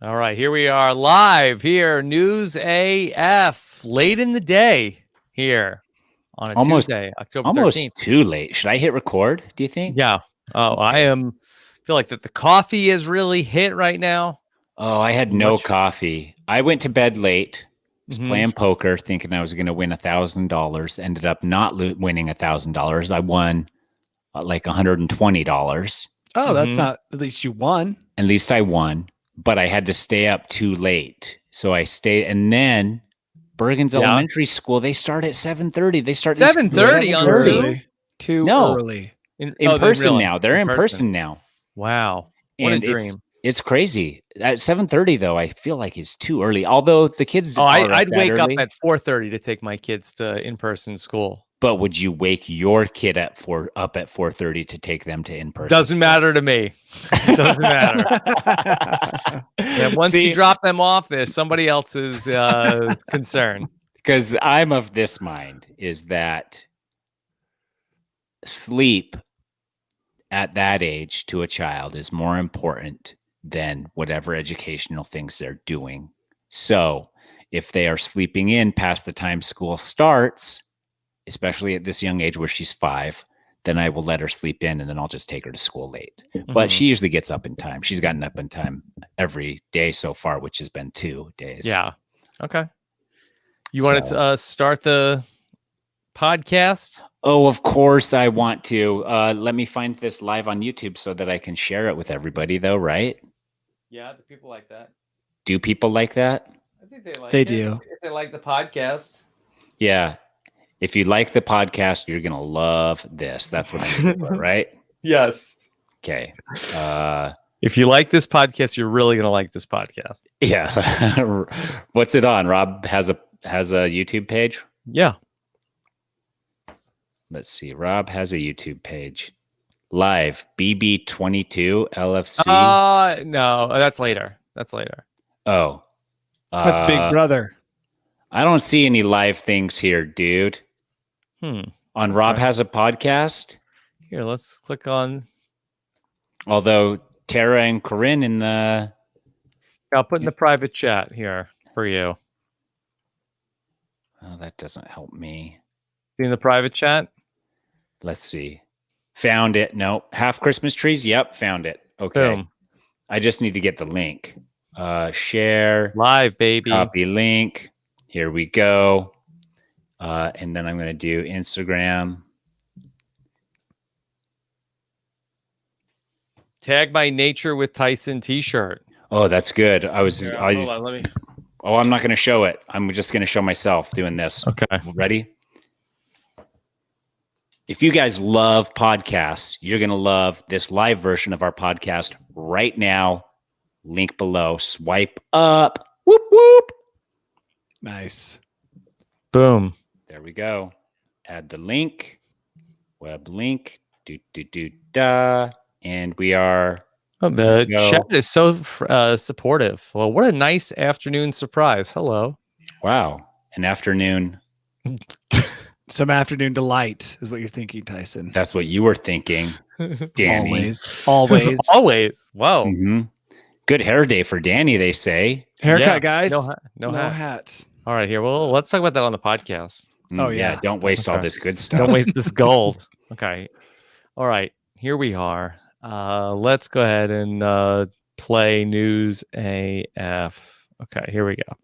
All right, here we are live here, News AF, late in the day here on a Tuesday, October 13th. Almost too late. Should I hit record, do you think? Yeah. Oh, Okay. feel like that the coffee is really hit right now. Oh, I had no coffee. I went to bed late, was playing poker, thinking I was going to win $1,000. Ended up not winning $1,000. I won like $120. Oh, that's not, at least you won. At least I won, but I had to stay up too late. So I stayed, and then Bergen's Elementary School, they start at 7:30. They start 7:30 on Zoom? Too early. In person now. They're in person now. Wow. What a dream. It's crazy. At 7:30 though, I feel like it's too early. Although the kids I'd wake up at 4:30 to take my kids to in-person school. But would you wake your kid up at 4:30 to take them to in-person? Doesn't matter to me. It doesn't matter. And once you drop them off, there's somebody else's concern. Because I'm of this mind is that sleep at that age to a child is more important than whatever educational things they're doing. So if they are sleeping in past the time school starts, especially at this young age where she's 5, then I will let her sleep in and then I'll just take her to school late. But she usually gets up in time. She's gotten up in time every day so far, which has been 2 days. Yeah. Okay. You wanted to start the podcast? Oh, of course I want to. Let me find this live on YouTube so that I can share it with everybody though, right? Yeah, the people like that. Do people like that? I think they like They it. do. If they like the podcast. Yeah. If you like the podcast, you're going to love this. That's what I'm doing, right? Yes. Okay. If you like this podcast, you're really going to like this podcast. Yeah. What's it on? Rob has a YouTube page? Yeah. Let's see. Rob has a YouTube page. Live BB22 LFC. No, that's later. Oh. That's Big Brother. I don't see any live things here, dude. On Rob has a podcast. Here, let's click on. Although Tara and Corinne in the. I'll put in the private chat here for you. Oh, that doesn't help me. See in the private chat? Let's see. Found it. No. Half Christmas trees. Yep. Found it. Okay. Boom. I just need to get the link. Share. Live, baby. Copy link. Here we go. And then I'm going to do Instagram. Tag my nature with Tyson t-shirt. Oh, that's good. Hold on, let me. Oh, I'm not going to show it. I'm just going to show myself doing this. Okay. Ready? If you guys love podcasts, you're going to love this live version of our podcast right now. Link below. Swipe up. Whoop, whoop. Nice. Boom. There we go. Add the link. Web link. And we are. Oh, the chat is so supportive. Well, what a nice afternoon surprise. Hello. Wow. An afternoon. Some afternoon delight is what you're thinking, Tyson. That's what you were thinking, Danny. Always. Always. Whoa. Mm-hmm. Good hair day for Danny, they say. Haircut, guys. No hat. All All right, here. Well, let's talk about that on the podcast. Oh, yeah. Don't waste all this good stuff. Don't waste this gold. Okay. All right. Here we are. Let's go ahead and play News AF. Okay, here we go.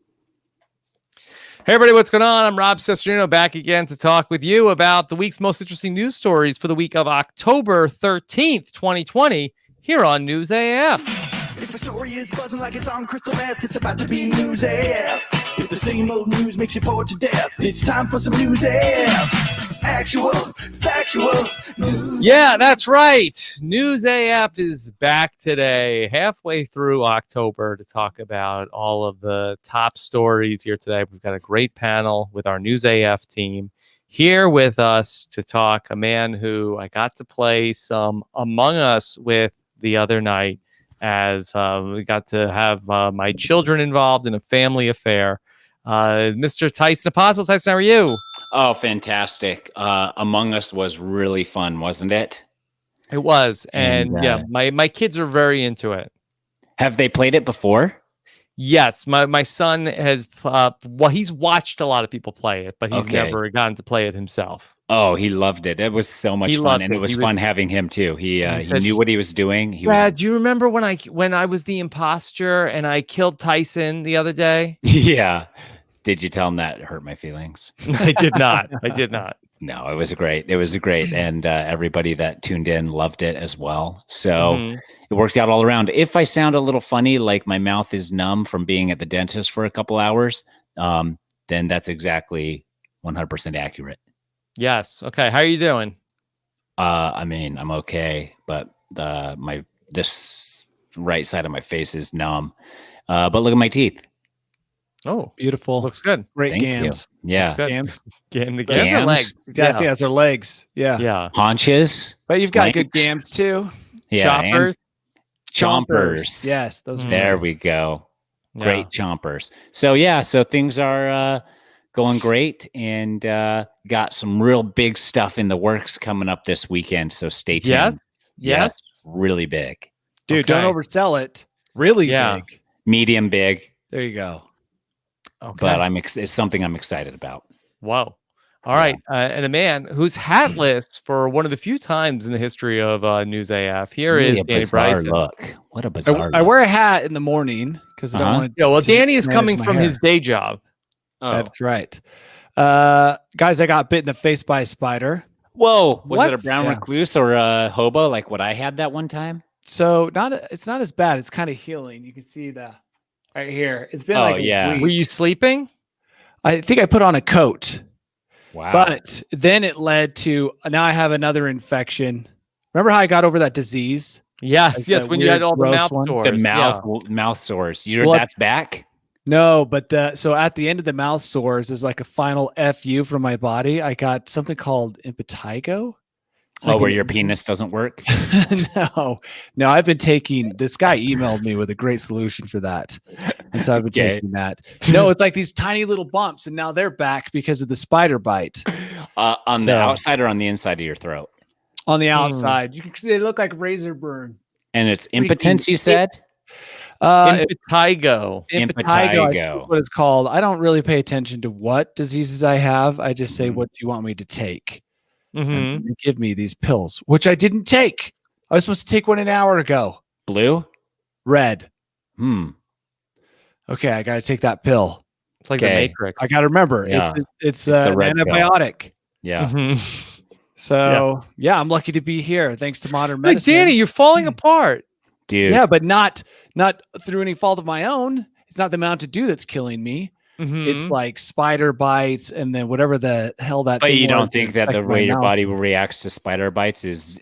Hey, everybody, what's going on? I'm Rob Cesternino back again to talk with you about the week's most interesting news stories for the week of October 13th, 2020, here on News AF. If the story is buzzing like it's on crystal meth, it's about to be News AF. If the same old news makes you bored to death, it's time for some News AF. Actual, factual news. Yeah, that's right. News AF is back today, halfway through October, to talk about all of the top stories here today. We've got a great panel with our News AF team here with us to talk. A man who I got to play some Among Us with the other night, as we got to have my children involved in a family affair. Mr. Tyson Apostle. Tyson, how are you? Oh, fantastic. Among Us was really fun, wasn't it? It was. And yeah, my kids are very into it. Have they played it before? Yes, my son has. Well, he's watched a lot of people play it, but he's Okay. never gotten to play it himself. Oh, he loved it. It was so much He fun, loved and it it. was He fun was- having him too. He said- knew what he was doing. He was Brad, do you remember when I was the imposter and I killed Tyson the other day? yeah. Did you tell him that hurt my feelings? I did not. I did not. No, it was great. It was great, and everybody that tuned in loved it as well. So Mhm. it worked out all around. If I sound a little funny, like my mouth is numb from being at the dentist for a couple hours, then that's exactly 100% accurate. Yes. Okay. How are you doing? I mean, I'm okay, but this right side of my face is numb. But look at my teeth. Oh, Beautiful. looks good. Great Thank gams. you. Yeah, Looks good. Gams. The Gams? gams are legs. Yeah, I think that's our legs. Yeah. Yeah. haunches. But you've got good flanks. gams too. Yeah, Choppers. and chompers. Yes, those are There good. we go. Yeah. Great chompers. So yeah, so things are going great, and got some real big stuff in the works coming up this weekend. So stay tuned. Yes. Yes. Really big, Dude, don't Okay. oversell it. Really Yeah. big. medium big, There you go. Okay. but it's something I'm excited about. Whoa. All right. And a man who's hatless for one of the few times in the history of News AF. Here Really is a Danny bizarre Bryson. look. What a bizarre I look. wear a hat in the morning because I don't Uh-huh. want to. Yeah, well, to Danny is manage coming my from hair. his day job. Oh. That's right. Guys, I got bit in the face by a spider. Whoa, was it a What? brown Yeah. recluse or a hobo like what I had that one time? So it's not as bad. It's kind of healing. You can see the right here. It's been Oh, like a yeah. week. Were you sleeping? I think I put on a coat, Wow. but then it led to now I have another infection. Remember how I got over that disease? Yes. Like Yes. that When you had weird, all the gross mouth one? sores. the Yeah. mouth sores. Well, That's back. No, but so at the end of the mouth sores is like a final FU from my body. I got something called impetigo. It's Oh, like where an- your penis doesn't work. no, I've been taking this guy emailed me with a great solution for that. And so I've been Okay. taking that. No, it's like these tiny little bumps, and now they're back because of the spider bite On the So- outside or on the inside of your throat. on the outside. You can see they look like razor burn. And it's Freaking- impotence, you said? Impetigo. Impetigo, I think Impetigo. is what it's called. I don't really pay attention to what diseases I have. I just say, Mhm. what do you want me to take? Mm-hmm. And they give me these pills, which I didn't take. I was supposed to take one an hour ago. Blue? Red. Hmm. Okay, I got to take that pill. It's like the Okay. Matrix. I got to remember Yeah. it's the an red pill. antibiotic. Yeah. Mhm. So yeah, I'm lucky to be here thanks to modern Hey, medicine. Danny, you're falling apart. Dude. Yeah, but not through any fault of my own. It's not the Mountain Dew that's killing me. Mhm. It's like spider bites and then whatever the hell that. But thing you don't was think that the affected my way your mouth. body reacts to spider bites is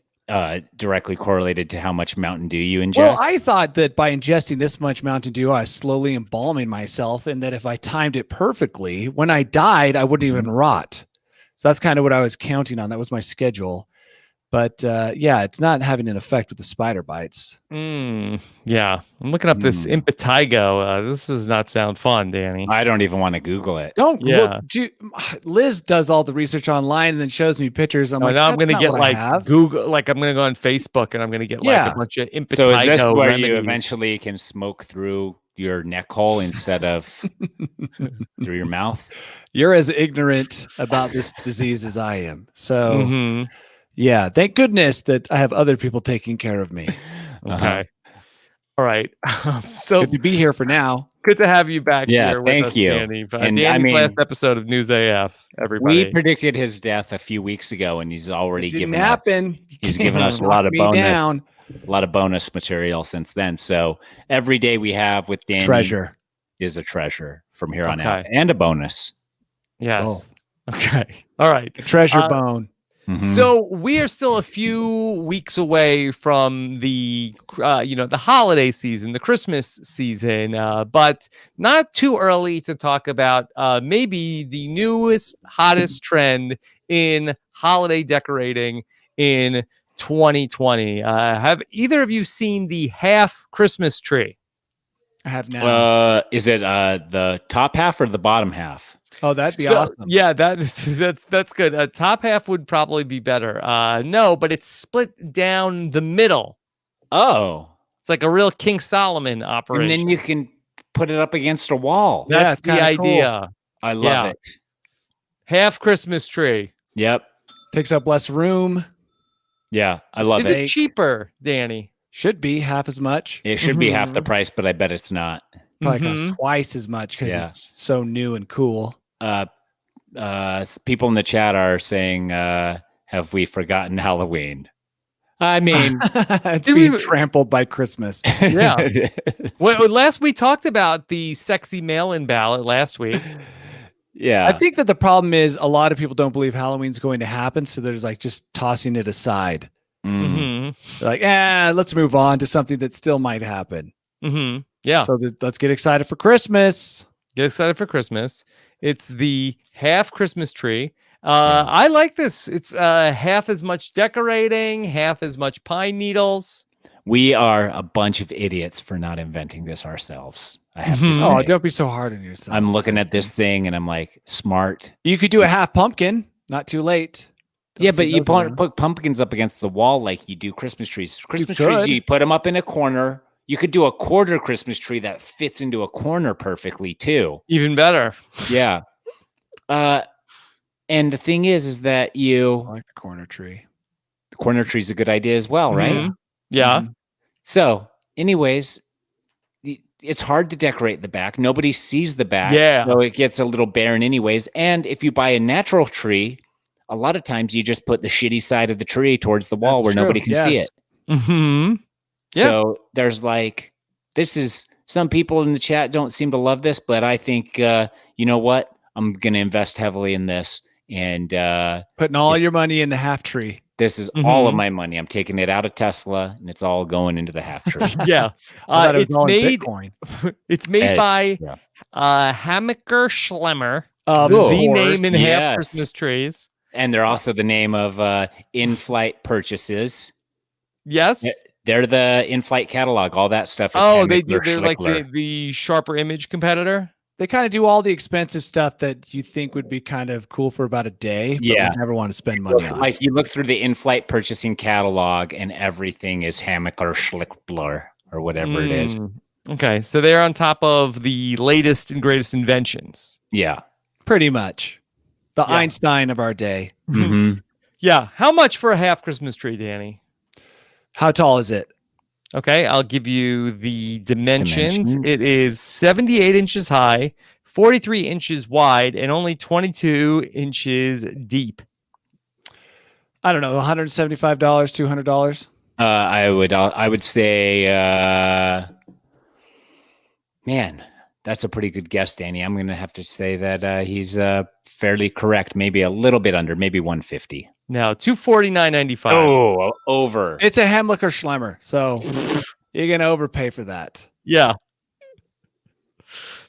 directly correlated to how much Mountain Dew you ingest? Well, I thought that by ingesting this much Mountain Dew, I was slowly embalming myself, and that if I timed it perfectly, when I died, I wouldn't even rot. So that's kind of what I was counting on. That was my schedule. But yeah, it's not having an effect with the spider bites. Yeah, I'm looking up this Mm. impetigo. This does not sound fun, Danny. I don't even want to Google it. Don't Yeah. look. Liz does all the research online and then shows me pictures. I'm Oh, like, now I'm "That's gonna not get what I like have." Google, like I'm gonna go on Facebook and I'm gonna get like Yeah. a bunch of impetigo. So is this where you remedies. eventually can smoke through your neck hole instead of through your mouth? You're as ignorant about this disease as I am. So Mhm. yeah, thank goodness that I have other people taking care of me. Okay. All right. So Good to be here for now. good to have you back Yeah, here with thank us, you. Danny. And, I Danny's mean- last episode of News AF. Everybody. We predicted his death a few weeks ago, and he's already It didn't given us happen. he's given us a Knock lot of me bonus down. a lot of bonus material since then. So every day we have with Danny Treasure. is a treasure from here on out, Okay. and a bonus. Yes. Oh. Okay. All right. Treasure bone. Mhm. So we are still a few weeks away from the the holiday season, the Christmas season, but not too early to talk about maybe the newest, hottest trend in holiday decorating in 2020. Have either of you seen the half Christmas tree? I have now. Is it the top half or the bottom half? Oh, that'd be So- awesome. Yeah, that's good. Top half would probably be better. No, but it's split down the middle. Oh, It's like a real King Solomon and operation. then you can put it up against a wall. Yeah, That's it's the kinda cool. idea. I love Yeah. it. Half Christmas tree. Yep. Takes up less room. Yeah, I love Is it. it cheaper, Danny? Should be half as much. It should be half the Mhm. price, but I bet it's not. Probably costs Mhm. twice as much because Yeah. it's so new and cool. People in the chat are saying, have we forgotten Halloween? I mean, It's Did being we- trampled by Christmas. Yeah. Well, last we talked about the sexy mail-in ballot last week. yeah. I think that the problem is a lot of people don't believe Halloween's going to happen, so there's like just tossing it aside. Mm. Mm-hmm. They're like, let's move on to something that still might happen. Mm-hmm. Yeah. So let's get excited for Christmas. Get excited for Christmas. It's the half Christmas tree. I like this. It's half as much decorating, half as much pine needles. We are a bunch of idiots for not inventing this ourselves. I have to Mhm. say. Oh, don't be so hard on yourself. I'm looking at this thing and I'm like, smart. You could do a half pumpkin. Not too late. Don't Yeah, see but you those around. put pumpkins up against the wall like you do Christmas trees. Christmas could. trees, you put them up in a corner. You could do a quarter Christmas tree that fits into a corner perfectly too. Even better. Yeah. And the thing is that I like the corner tree. the corner tree is a good idea as well, right? Mhm. Yeah. Mhm. So, anyways, it's hard to decorate the back. Nobody sees the back. Yeah. So it gets a little barren anyways. And if you buy a natural tree, a lot of times you just put the shitty side of the tree towards the wall That's where true, nobody can see yes. it. Mm-hmm. Yeah. So there's like, this is, some people in the chat don't seem to love this, but I think, you know what? I'm going to invest heavily in this. And Putting all your money in the half tree. this is all of Mhm. my money. I'm taking it out of Tesla and it's all going into the half tree. Yeah. I thought it was It's all in made. Bitcoin. It's made It's- by yeah. Hammaker Schlemmer, Of Cool. the course. name in half Yes. Christmas trees. And they're also the name of in-flight purchases. Yes. Yeah, they're the in-flight catalog. All that stuff is Oh, they do. Hammaker They're like Schlickler. the sharper image competitor. They kind of do all the expensive stuff that you think would be kind of cool for about a day, but Yeah. would never want to spend money on. Like you look through the in-flight purchasing catalog and everything is Hammaker Schlickler or whatever it is. Mm. Okay, so they're on top of the latest and greatest inventions. Yeah. Pretty much. The Yeah. Einstein of our day. Mm-hmm. Yeah. How much for a half Christmas tree, Danny? How tall is it? Okay, I'll give you the dimensions. Dimensions. It is 78 inches high, 43 inches wide, and only 22 inches deep. I don't know, $175, $200. I would say, man, that's a pretty good guess, Danny. I'm going to have to say that he's fairly correct. Maybe a little bit under, maybe 150. Now, 249.95. Oh, over. It's a Hamlicher Schlemmer, so you're gonna overpay for that. Yeah.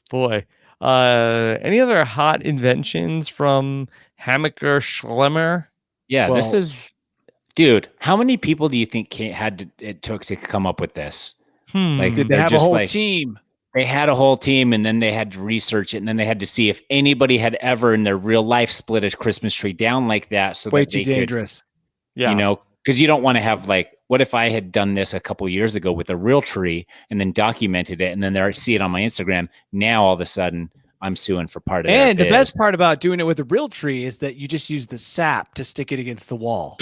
Boy. Any other hot inventions from Hammaker Schlemmer? Yeah, this Well- is, dude. How many people do you think it took to come up with this? Like, Did they they're have a just whole like- team? They had a whole team, and then they had to research it, and then they had to see if anybody had ever in their real life split a Christmas tree down like that, so Way that too they could, dangerous. Yeah. you know, because you don't want to have like, what if I had done this a couple years ago with a real tree and then documented it, and then there I see it on my Instagram. Now all of a sudden, I'm suing for part of their And the biz. best part about doing it with a real tree is that you just use the sap to stick it against the wall.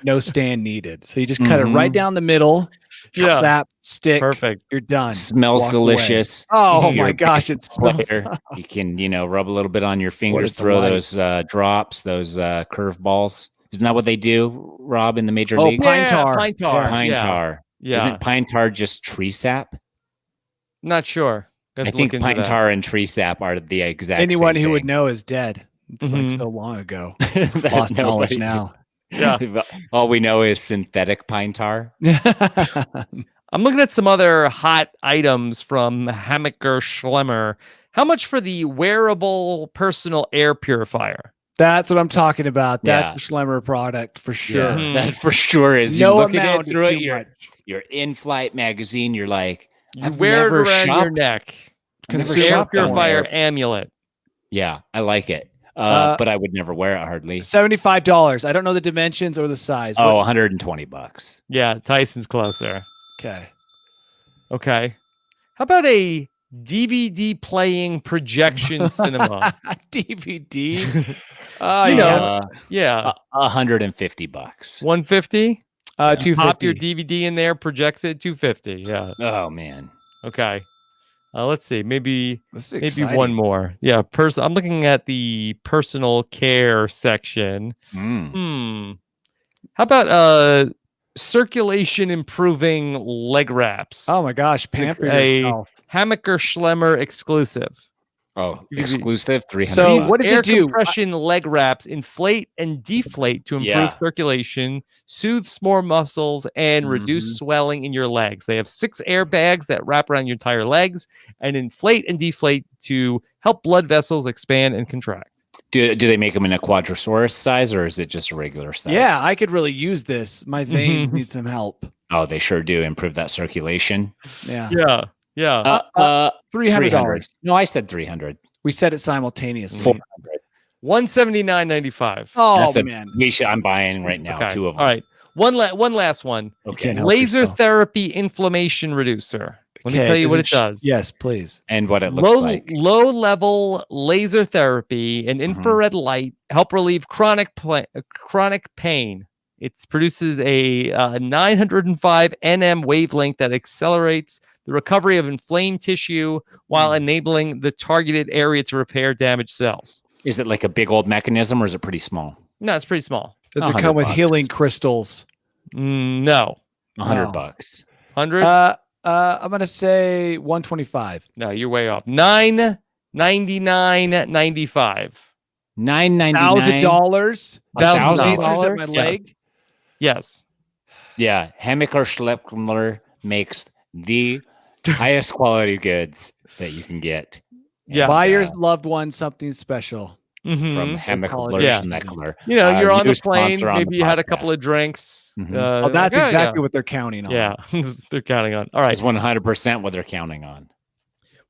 No stand needed. So you just cut it right Mhm. down the middle. Yeah. Sap, stick. Perfect. You're done. Smells Walk away. delicious. Oh If you're my a gosh, it baseball smells. player, you can, rub a little bit on your fingers, is the throw light? those drops, those curve balls. Isn't that what they do, Rob, in the major Oh, leagues? pine tar. Pine tar. Yeah. Pine yeah. tar. Yeah. Isn't pine tar just tree sap? Not sure. Got I to think look into pine that. tar and tree sap are the exact Anyone same who would thing. know is dead. It's like Mhm. so long ago. That Lost knowledge nobody- now. Yeah. All we know is synthetic pine tar. I'm looking at some other hot items from Hammaker Schlemmer. How much for the wearable personal air purifier? That's what I'm talking about. Yeah. That's the Schlemmer product for sure. Yeah, Mhm. that for sure is. You No look at amount it through is it, too your, much. your in-flight magazine, you're like, You I've wear it never around your shopped- neck. I've never Consumer Air shopped on purifier there. amulet. Yeah, I like it. Uh, But I would never wear it hardly. $75. I don't know the dimensions or the size. Oh, What- $120. Yeah, Tyson's closer. okay. Okay. How about a DVD playing projection cinema. DVD. You know, yeah. $150. 150. Pop 250. your DVD in there, projects it 250. Yeah. Oh man. Okay. Let's see. Maybe This is maybe exciting. one more. Yeah. I'm looking at the personal care section. Mm. How about circulation improving leg wraps? Oh my gosh, pamper a yourself. Hammaker Schlemmer exclusive. Oh, exclusive 300. So what does Air it do? compression leg wraps inflate and deflate to improve circulation, soothe more muscles, and reduce swelling in your legs. They have 6 airbags that wrap around your entire legs and inflate and deflate to help blood vessels expand and contract. Do they make them in a quadrosaurus size, or is it just a regular size? Yeah, I could really use this. My veins need some help. Oh, they sure do. Improve that circulation. Yeah. Yeah. $300. No, I said 300. We said it simultaneously. 400. $179.95. Oh man. I'm buying right now. Okay. 2 of them. All right. One last one. Okay. Can't help Laser yourself. therapy inflammation reducer. Let me Okay, tell you is what it does. Yes, please. And what it looks like. Low level laser therapy and infrared light help relieve chronic pain. It produces a 905 nm wavelength that accelerates the recovery of inflamed tissue while enabling the targeted area to repair damaged cells. Is it like a big old mechanism, or is it pretty small? No, it's pretty small. Does it come with healing crystals? No. $100. 100? I'm gonna say 125. No, you're way off. $999.95. $999. $1,000. $1,000 at my leg. Yes. Yeah, Hammaker Schlemmer makes the highest quality goods that you can get. Yeah. Buy your loved one something special. From Hammaker Yeah. Schlemmer. You know, you're on the new plane. sponsor on Maybe the you had a podcast. couple of drinks. Oh, that's like, exactly what they're counting on. Yeah, they're counting on. All right. It's 100% what they're counting on.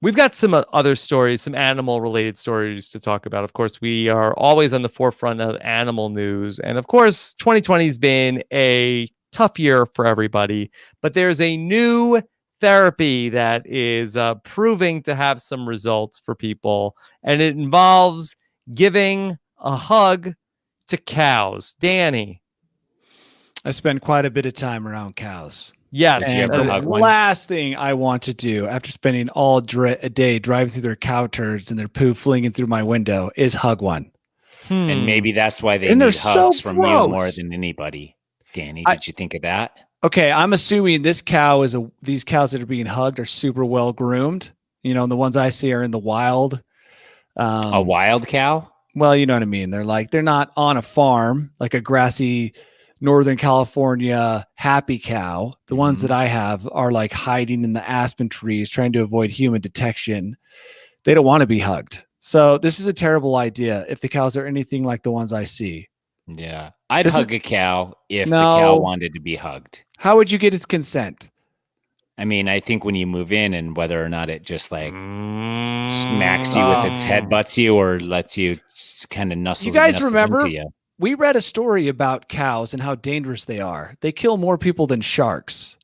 We've got some other stories, some animal-related stories to talk about. Of course, we are always on the forefront of animal news. And of course, 2020 has been a tough year for everybody. But there's a new therapy that is proving to have some results for people. And it involves giving a hug to cows. Danny. I spend quite a bit of time around cows. Yes. And the last thing I want to do after spending all a day driving through their cow turds and their poo flinging through my window is hug one. And maybe that's why they And need they're hugs so from you gross. more than anybody. Danny, did you think of that? Okay, I'm assuming this cow is these cows that are being hugged are super well groomed. You know, and the ones I see are in the wild. A wild cow? Well, you know what I mean. They're not on a farm like a grassy Northern California happy cow. The ones that I have are like hiding in the aspen trees, trying to avoid human detection. They don't want to be hugged. So this is a terrible idea if the cows are anything like the ones I see. Yeah. I'd hug a cow if the No. cow wanted to be hugged. How would you get its consent? I mean, I think when you move in and whether or not it just like smacks you with its head, butts you, or lets you kind of nuzzle. You guys nuzzles remember? into you. We read a story about cows and how dangerous they are. They kill more people than sharks.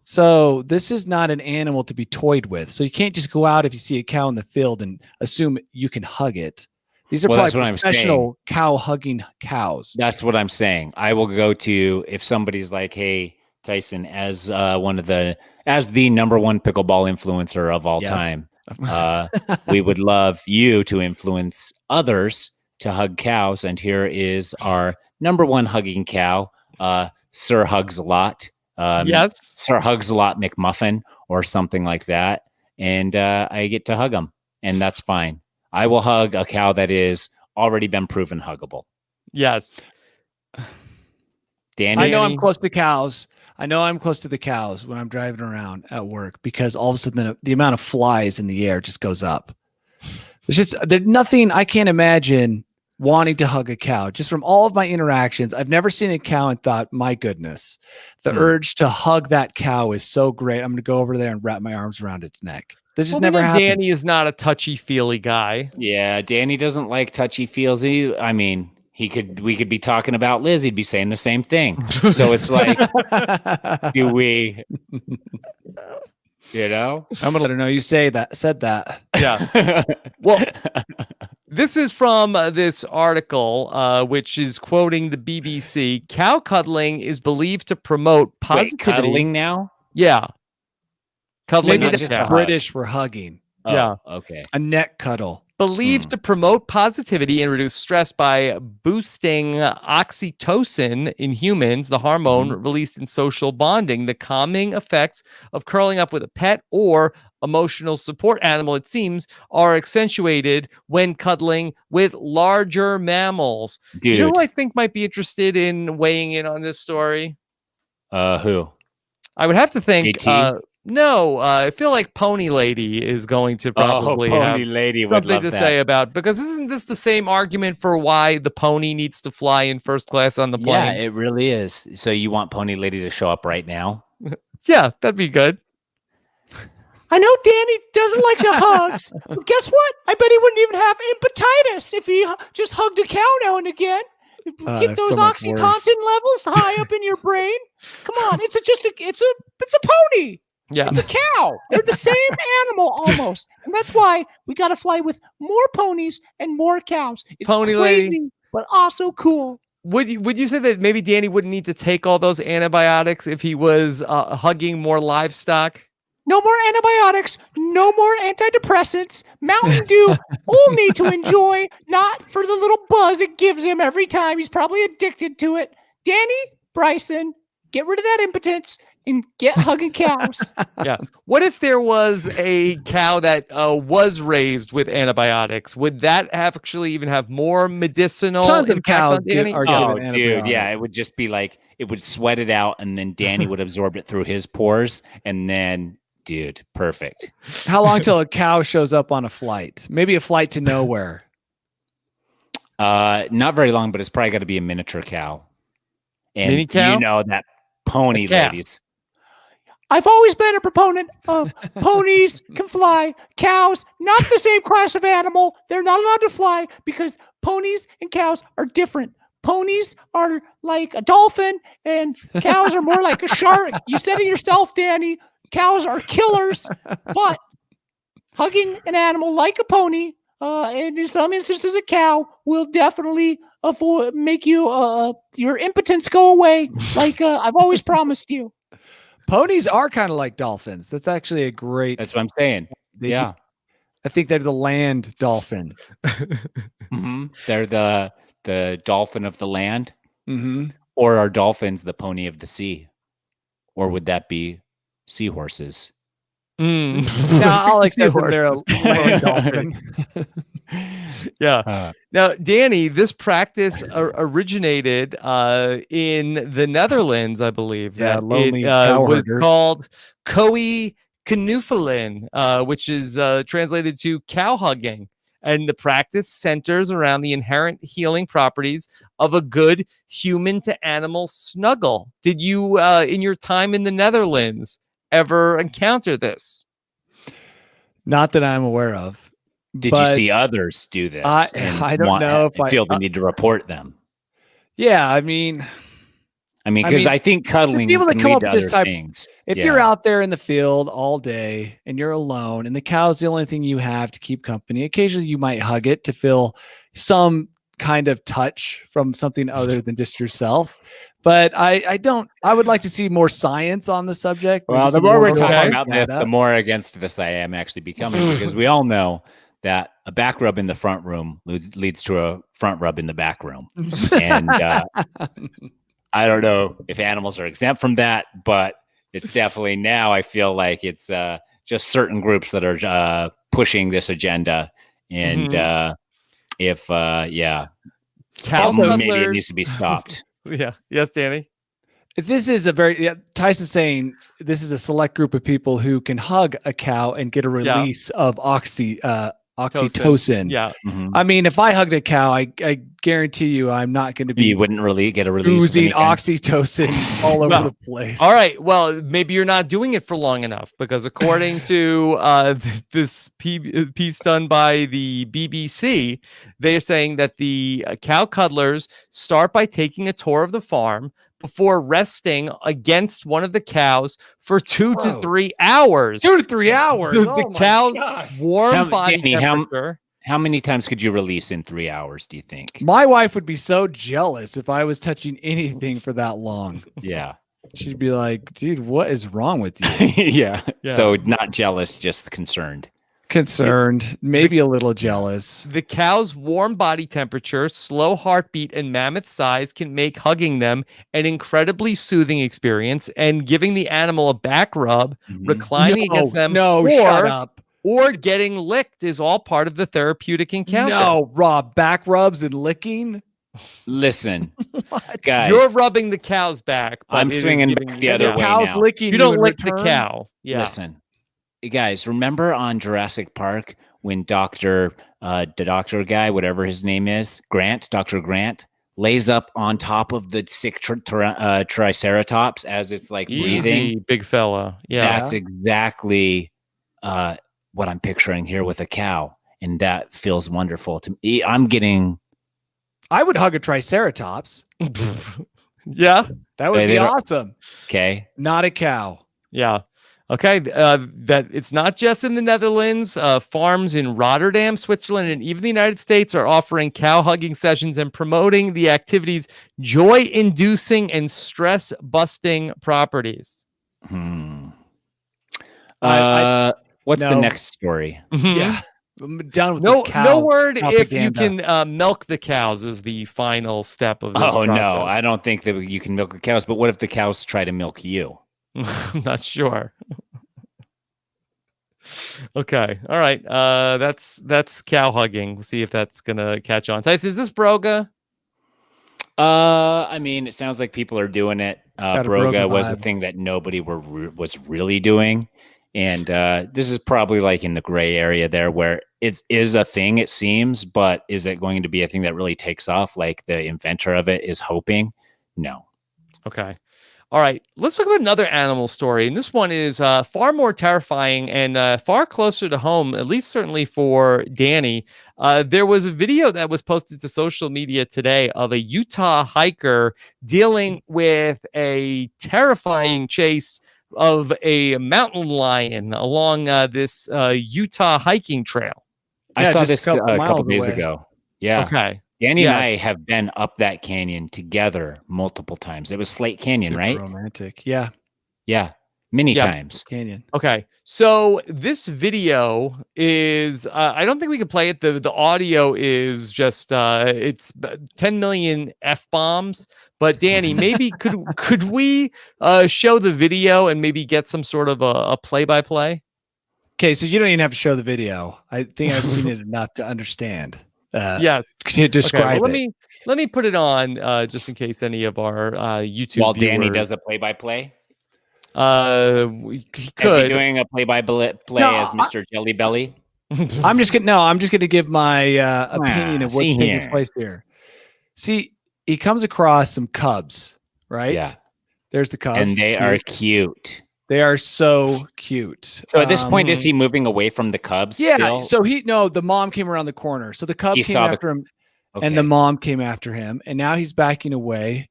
So this is not an animal to be toyed with. So you can't just go out if you see a cow in the field and assume you can hug it. These are that's probably what I'm professional cow hugging cows. That's what I'm saying. I will go to if somebody's like, "Hey, Tyson, as the number one pickleball influencer of all time, we would love you to influence others to hug cows. And here is our number one hugging cow, Sir Hugs a Lot. Yes, Sir Hugs a Lot McMuffin or something like that. And I get to hug him, and that's fine. I will hug a cow that is already been proven huggable. Yes. Danny, I know I'm close to cows. I know I'm close to the cows when I'm driving around at work because all of a sudden the amount of flies in the air just goes up. There's nothing I can't imagine wanting to hug a cow. Just from all of my interactions, I've never seen a cow and thought, my goodness, the urge to hug that cow is so great. I'm going to go over there and wrap my arms around its neck. This just never happens. Danny is not a touchy-feely guy. Yeah, Danny doesn't like touchy-feels. I mean, we could be talking about Liz. He'd be saying the same thing. So it's like, do we? You know? I'm gonna let her know you said that. Yeah. Well, this is from this article, which is quoting the BBC. Cow cuddling is believed to promote Wait, positivity. cuddling now? Yeah. Cuddling Maybe not with that's a just a cow. British for hugging. Oh, Yeah. okay. A neck cuddle. Believed to promote positivity and reduce stress by boosting oxytocin in humans, the hormone released in social bonding. The calming effects of curling up with a pet or emotional support animal, it seems, are accentuated when cuddling with larger mammals. Dude. You know who I think might be interested in weighing in on this story? Who? I would have to think. JT? No, I feel like Pony Lady is going to probably have Pony Lady would something love to that. say about, because isn't this the same argument for why the pony needs to fly in first class on the Yeah, plane? it really is. So you want Pony Lady to show up right now? Yeah, that'd be good. I know Danny doesn't like the hugs, but guess what? I bet he wouldn't even have hepatitis if he just hugged a cow now and again. Get It's those so much worse. oxytocin levels high up in your brain. Come on, it's a pony. Yeah. It's a cow. They're the same animal almost, and that's why we got to fly with more ponies and more cows. It's Pony crazy, Lady. but also cool. Would you say that maybe Danny wouldn't need to take all those antibiotics if he was hugging more livestock? No more antibiotics, no more antidepressants. Mountain Dew only to enjoy, not for the little buzz it gives him every time. He's probably addicted to it. Danny, Bryson, get rid of that impotence and get hugging cows. Yeah. What if there was a cow that was raised with antibiotics? Would that actually even have more medicinal Tons of impact cows on Danny? are Oh, given dude, yeah, antibiotics. it would just be like it would sweat it out, and then Danny would absorb it through his pores, and then, dude, perfect. How long till a cow shows up on a flight? Maybe a flight to nowhere. Not very long, but it's probably got to be a miniature cow. And Mini cow? you know that pony A calf. ladies. I've always been a proponent of ponies can fly, cows, not the same class of animal. They're not allowed to fly because ponies and cows are different. Ponies are like a dolphin and cows are more like a shark. You said it yourself, Danny. Cows are killers, but hugging an animal like a pony, and in some instances a cow, will definitely make you your impotence go away, like I've always promised you. Ponies are kind of like dolphins. That's actually a great. That's what I'm saying. they Yeah. do- I think they're the land dolphin. They're the dolphin of the land, Mm-hmm. or are dolphins the pony of the sea? Or would that be seahorses? Mm. No, I'll accept that they're a Seahorses. land dolphin. Yeah. Now, Danny, this practice originated in the Netherlands, I believe. Yeah, that lonely it cow was herders. called Koei Knuffelen, which is translated to cow hugging. And the practice centers around the inherent healing properties of a good human to animal snuggle. Did you, in your time in the Netherlands, ever encounter this? Not that I'm aware of. Did you But see others do this? I don't know if I feel the need to report them. Yeah, I mean, I mean, I because mean, I think cuddling people that can come lead up to with this other type- things. if Yeah. you're out there in the field all day and you're alone and the cow's the only thing you have to keep company, occasionally you might hug it to feel some kind of touch from something other than just yourself. But I would like to see more science on the subject. maybe Well, the some more we're real talking Okay. about this, data. the more against this I am actually becoming, because we all know that a back rub in the front room leads to a front rub in the back room. And I don't know if animals are exempt from that, but it's definitely now I feel like it's just certain groups that are pushing this agenda. And if, Cow maybe it cuddlers. needs to be stopped. Yeah. Yes, Danny. This is a very Tyson's saying this is a select group of people who can hug a cow and get a release of oxytocin. Yeah. Mhm. I mean, if I hugged a cow, I guarantee you I'm not going to be You wouldn't really get a release. of oozing anything. oxytocin all over Well, the place. All right. Well, maybe you're not doing it for long enough, because according to this piece done by the BBC, they're saying that the cow cuddlers start by taking a tour of the farm, before resting against one of the cows for 2 to Gross. 3 hours. 2 to 3 hours. The Oh my cow's gosh. warm body Danny, temperature. how many times could you release in 3 hours, do you think? My wife would be so jealous if I was touching anything for that long. Yeah. She'd be like, dude, what is wrong with you? Yeah. Yeah. So not jealous, just concerned. Concerned, maybe a little jealous. The cow's warm body temperature, slow heartbeat, and mammoth size can make hugging them an incredibly soothing experience, and giving the animal a back rub, reclining against them, shut up. or getting licked is all part of the therapeutic encounter. No, Rob, back rubs and licking. Listen, What? guys, You're rubbing the cow's back. But I'm it is swinging giving back you- the other the way cow's now. licking You don't in lick the return? cow. Yeah. Listen, guys, remember on Jurassic Park when the doctor guy, whatever his name is, Dr. Grant, lays up on top of the sick triceratops as it's like Easy, breathing? big fella. Yeah. That's exactly what I'm picturing here with a cow. And that feels wonderful to me. I would hug a triceratops. Yeah. That would Hey, be they don't- awesome. Okay. Not a cow. Yeah. Okay. That it's not just in the Netherlands. Farms in Rotterdam, Switzerland, and even the United States are offering cow hugging sessions and promoting the activity's joy-inducing and stress-busting properties. What's I- the no. next story? Yeah. I'm done with No, this cow. no word if you propaganda. can milk the cows is the final step of this. Oh, no, process. I don't think that you can milk the cows. But what if the cows try to milk you? I'm not sure. Okay. All right. That's cow hugging. We'll see if that's gonna catch on. Tice, is this Broga? I mean, it sounds like people are doing it. Got a Broga Broga was a vibe. thing that nobody was really doing. And this is probably like in the gray area there where it is a thing, it seems, but is it going to be a thing that really takes off like the inventor of it is hoping? No. Okay. All right. Let's talk about another animal story. And this one is far more terrifying and far closer to home, at least certainly for Danny. There was a video that was posted to social media today of a Utah hiker dealing with a terrifying chase of a mountain lion along this Utah hiking trail. I Yeah, saw just this a a couple couple miles days away. ago. Yeah. Okay. Danny Yeah. and I have been up that canyon together multiple times. It was Slate Canyon, Super right? romantic. Yeah. Yeah. Many Yeah. times. Canyon. Okay, so this video is I don't think we can play it. The audio is just it's 10 million F-bombs. But Danny, maybe could we show the video and maybe get some sort of a play-by-play? Okay, so you don't even have to show the video. I think I've seen it enough to understand. Yes. Can you Okay, describe well, it? let me put it on just in case any of our YouTube While viewers, Danny does a play-by-play? he Is he could. doing a play-by-play No, as Mr. Jelly Belly? I'm just gonna give my opinion of what's see taking here. place here. See, he comes across some cubs, right? Yeah. There's the cubs. And they are Cute. cute. They are so cute. So at this point, is he moving away from the cubs Yeah. still? So the mom came around the corner. So the cub He came saw the- after him, Okay. and the mom came after him, and now he's backing away.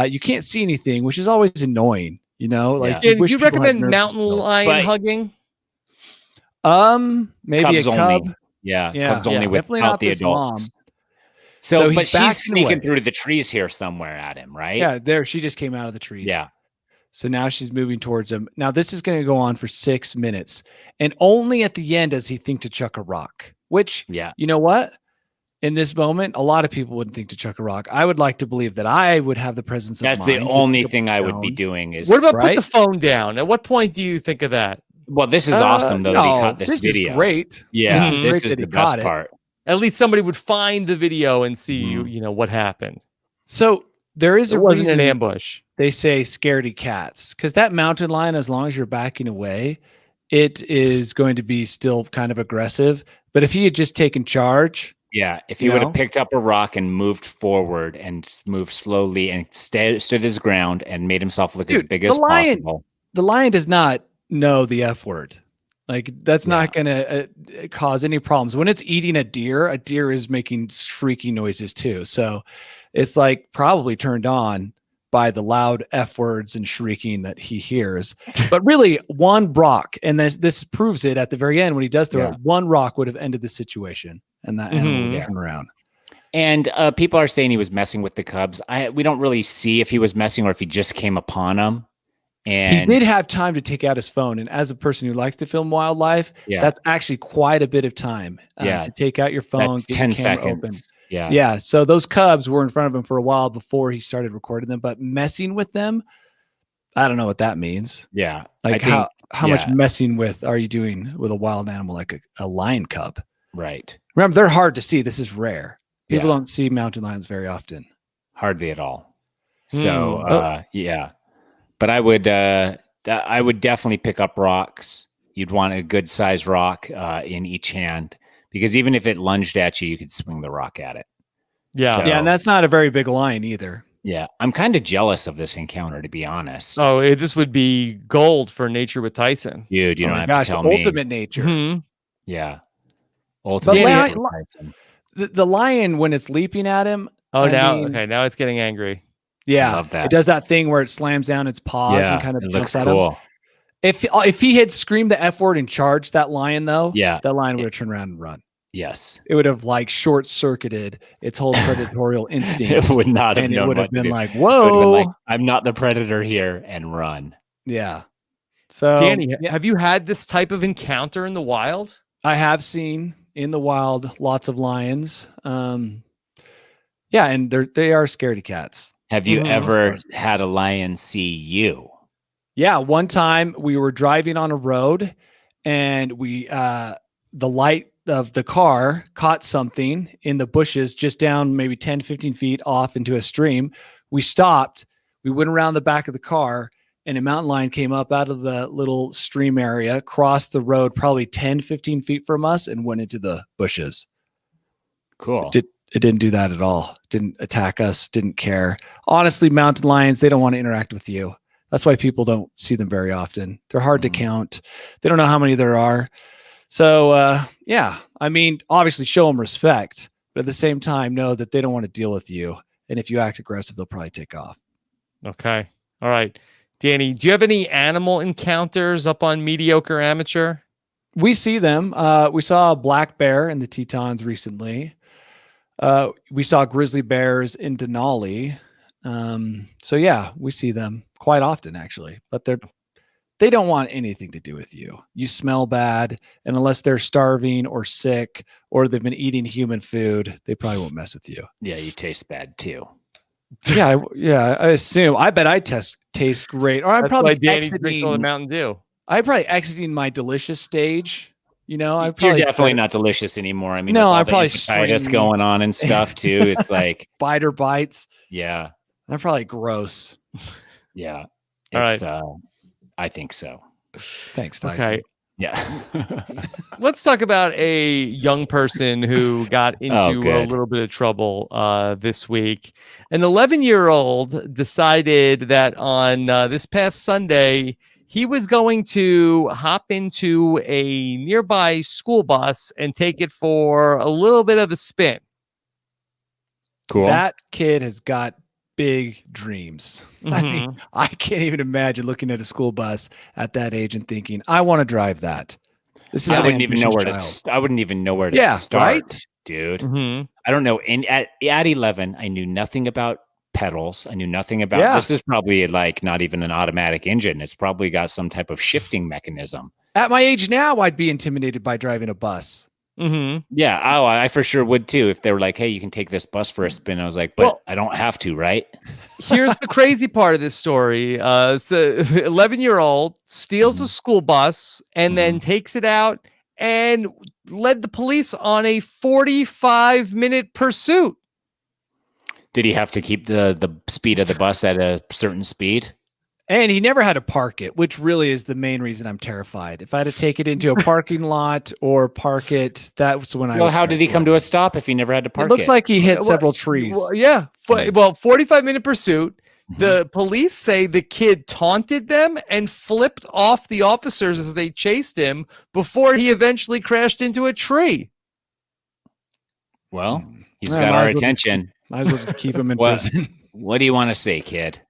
You can't see anything, which is always annoying. You know, like Do wish you people had recommend nerve mountain skills. lion But- hugging? Maybe Cubs a cub. only. Yeah, Yeah. cubs only Yeah, definitely without not the this adults. mom. So, So but he's she's backing sneaking away. through the trees here somewhere at him, right? Yeah, there she just came out of the trees. Yeah. So now she's moving towards him. Now this is going to go on for 6 minutes, and only at the end does he think to chuck a rock. Which, Yeah. you know what? In this moment, a lot of people wouldn't think to chuck a rock. I would like to believe that I would have the presence of That's mind the to only pick up thing a I would be stone. doing is What about put right? the phone down? At what point do you think of that? well, this is awesome though that he caught this video. is great. Yeah, This is this great is that he the best caught it. part. At least somebody would find the video and see, Mhm. you know, what happened. So there is It a wasn't reason an ambush. they say scaredy cats, because that mountain lion, as long as you're backing away, it is going to be still kind of aggressive. But if he had just taken charge, Yeah, if he You would know? have picked up a rock and moved forward and moved slowly and stood his ground and made himself look as Dude, big the as lion- possible. the lion does not know the F word. Like that's not going to cause any problems. When it's eating a deer is making shrieky noises too. So it's like probably turned on by the loud F words and shrieking that he hears. But really, one rock, and this proves it at the very end when he does throw it, one rock would have ended the situation, and that animal would turn around. And people are saying he was messing with the cubs. We don't really see if he was messing or if he just came upon them. And he did have time to take out his phone. And as a person who likes to film wildlife, that's actually quite a bit of time to take out your phone. That's get 10 your camera seconds. Open. Yeah. So those cubs were in front of him for a while before he started recording them, but messing with them, I don't know what that means. Yeah. Like how much messing with are you doing with a wild animal like a lion cub? Right. Remember, they're hard to see. This is rare. People don't see mountain lions very often. Hardly at all. So, but I would definitely pick up rocks. You'd want a good sized rock in each hand, because even if it lunged at you, you could swing the rock at it. Yeah. So, and that's not a very big lion either. Yeah. I'm kind of jealous of this encounter, to be honest. Oh, this would be gold for Nature with Tyson. Dude, you don't have to tell me. Ultimate nature. Mm-hmm. Yeah. Ultimate nature with Tyson. The lion, when it's leaping at him. Oh, now it's getting angry. Yeah, I love that. It does that thing where it slams down its paws and kind of jumps at him. If he had screamed the F word and charged that lion, though, that lion would have turned around and run. Yes, it would have short circuited its whole predatorial instinct. It would not have and known it would have been like, whoa, I'm not the predator here, and run. Yeah. So, Danny, have you had this type of encounter in the wild? I have seen in the wild lots of lions. And they are scaredy cats. Have you ever had a lion see you? Yeah, one time we were driving on a road, and the light of the car caught something in the bushes just down maybe 10, 15 feet off into a stream. We stopped. We went around the back of the car, and a mountain lion came up out of the little stream area, crossed the road probably 10, 15 feet from us, and went into the bushes. Cool. It didn't do that at all. Didn't attack us. Didn't care. Honestly, mountain lions, they don't want to interact with you. That's why people don't see them very often. They're hard to count. They don't know how many there are. So, I mean, obviously show them respect, but at the same time, know that they don't want to deal with you. And if you act aggressive, they'll probably take off. Okay. All right. Danny, do you have any animal encounters up on Mediocre Amateur? We see them. We saw a black bear in the Tetons recently. We saw grizzly bears in Denali. We see them quite often, actually, but they don't want anything to do with you. You smell bad, and unless they're starving or sick or they've been eating human food, they probably won't mess with you. Yeah, you taste bad too. I assume. I bet I taste great. Or I'm That's probably why Danny drinks all the Mountain Dew. I'm probably exiting my delicious stage. You're definitely not delicious anymore. I mean, no, with all I'm the probably hepatitis going on and stuff too. It's like spider bites. Yeah, they're probably gross. Yeah, all right. I think so. Thanks, Tyson. Okay. Yeah. Let's talk about a young person who got into a little bit of trouble this week. An 11-year-old decided that on this past Sunday, he was going to hop into a nearby school bus and take it for a little bit of a spin. Cool. That kid has got big dreams. I mean, I can't even imagine looking at a school bus at that age and thinking, I want to drive that. I wouldn't even know where to start, right? Dude. I don't know. And at 11, I knew nothing about pedals. I knew nothing about this is probably like not even an automatic engine. It's probably got some type of shifting mechanism. At my age now, I'd be intimidated by driving a bus. Yeah. Oh, I for sure would too. If they were like, hey, you can take this bus for a spin. I was like, but I don't have to, right? Here's the crazy part of this story. So 11-year-old steals a school bus and then takes it out and led the police on a 45-minute pursuit. Did he have to keep the speed of the bus at a certain speed? And he never had to park it, which really is the main reason I'm terrified. If I had to take it into a parking lot or park it, that's when Well, how did he come to a stop if he never had to park it? It looks like he hit several trees. Well, 45-minute pursuit. The police say the kid taunted them and flipped off the officers as they chased him before he eventually crashed into a tree. Well, he's got our attention. Might as well keep him in prison. What do you want to say, kid?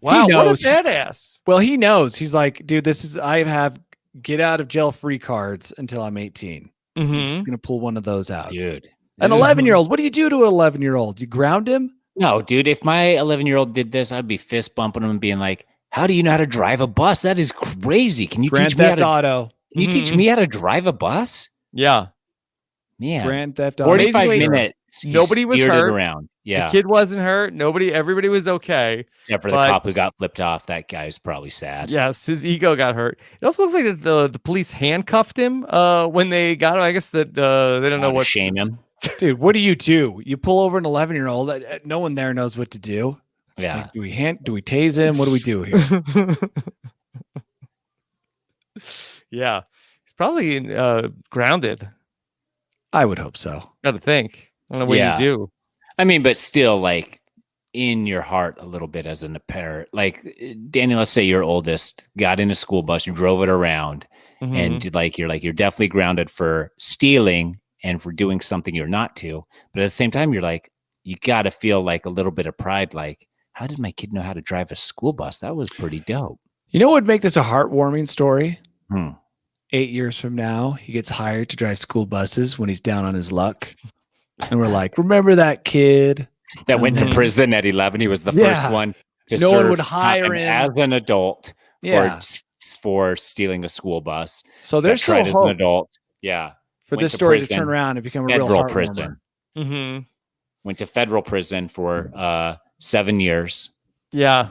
Wow, what a knows. badass. Well, he knows. He's like, dude, I have get out of jail free cards until I'm 18. I'm Mm-hmm. gonna pull one of those out. Dude. An 11-year-old. What do you do to an 11-year-old? You ground him? No, dude, if my 11-year-old did this, I'd be fist bumping him and being like, how do you know how to drive a bus? That is crazy. Can you Grand teach me how Theft to Auto. Can you teach me how to drive a bus? Yeah. Yeah. Grand Theft Auto. 45 Basically, minutes. he nobody was steered it hurt. around. Yeah. The kid wasn't hurt. Everybody was okay. Except for the but- cop who got flipped off. That guy's probably sad. Yes, his ego got hurt. It also looks like that the police handcuffed him when they got him. I guess that they don't know How to what. shame him. Dude, what do? You pull over an 11-year-old. No one there knows what to do. Yeah. Like, do we tase him? What do we do here? Yeah, he's probably grounded. I would hope so. Got to think. I don't know what Yeah. you do. I mean, but still, like, in your heart a little bit as a parent. Like, Danny, let's say your oldest got in a school bus, you drove it around, Mhm. and you're definitely grounded for stealing and for doing something you're not to. But at the same time, you're like, you got to feel like a little bit of pride. Like, how did my kid know how to drive a school bus? That was pretty dope. You know what would make this a heartwarming story? 8 Hmm. years from now, he gets hired to drive school buses when he's down on his luck. And we're like, remember that kid? That went to Mhm. prison at 11. He was the Yeah. first one to No one serve would hire time him. as an adult Yeah. for stealing a school bus. So there's Got tried still as an hope adult. Yeah. for went this to story prison, to turn around and become a real Federal heartwarmer. prison. Mm-hmm. Went to federal prison for 7 years. Yeah.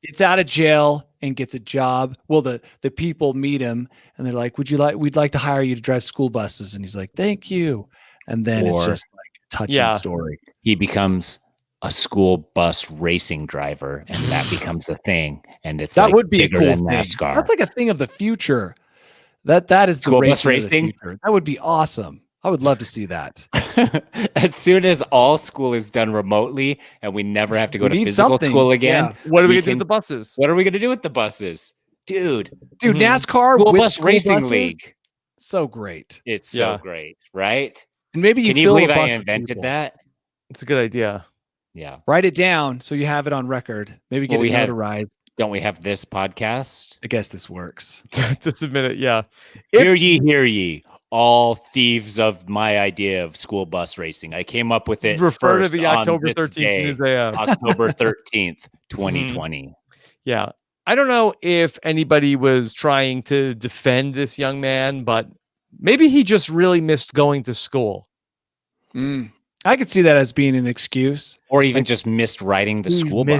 Gets out of jail and gets a job. Well, the people meet him and they're like, we'd like to hire you to drive school buses. And he's like, thank you. And then it's Or- just like a touching Yeah. story. He becomes a school bus racing driver, and that becomes a thing. And it's That like would be a bigger cool than thing. NASCAR. That's like a thing of the future. That is the School bus racing of the racing? future. That would be awesome. I would love to see that. As soon as all school is done remotely and we never have to go We to need physical something. school again, Yeah. What are we We gonna do with can- the buses? what are we going to do with the buses? Dude, Dude, Mhm. NASCAR school with bus school racing buses, league. so great. It's so Yeah. great, right? And maybe you Can you fill the believe I bus with invented people. that? It's a good idea. Yeah. Write it down so you have it on record. Maybe get Well, we it have- notarized. Don't we have this podcast? I guess this works. To submit it, yeah. Hear ye, all thieves of my idea of school bus racing. I came up with it Refer to first the on October this 13th day, News AF. October 13th, 2020. Yeah. I don't know if anybody was trying to defend this young man, but maybe he just really missed going to school. I could see that as being an excuse. Or even just missed riding the He school bus.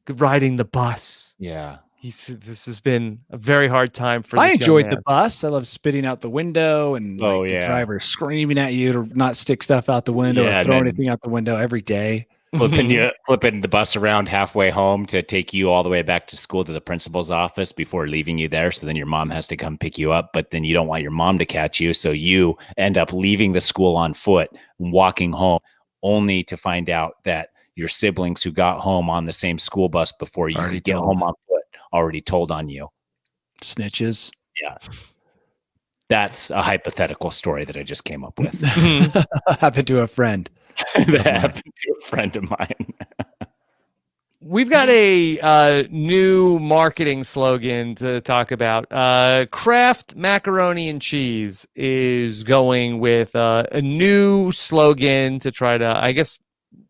missed riding the bus. Yeah. This has been a very hard time for I this young enjoyed man. the bus. I love spitting out the window and Oh, the yeah. driver screaming at you to not stick stuff out the window Yeah, or throw and then- anything out the window every day. Flipping the bus around halfway home to take you all the way back to school to the principal's office before leaving you there. So then your mom has to come pick you up, but then you don't want your mom to catch you. So you end up leaving the school on foot, walking home, only to find out that your siblings who got home on the same school bus before you Already could get told. home on foot already told on you. Snitches. That's a hypothetical story that I just came up with. Happened to a friend. That happened to a friend of mine. We've got a new marketing slogan to talk about. Kraft Macaroni and Cheese is going with a new slogan to try to, I guess,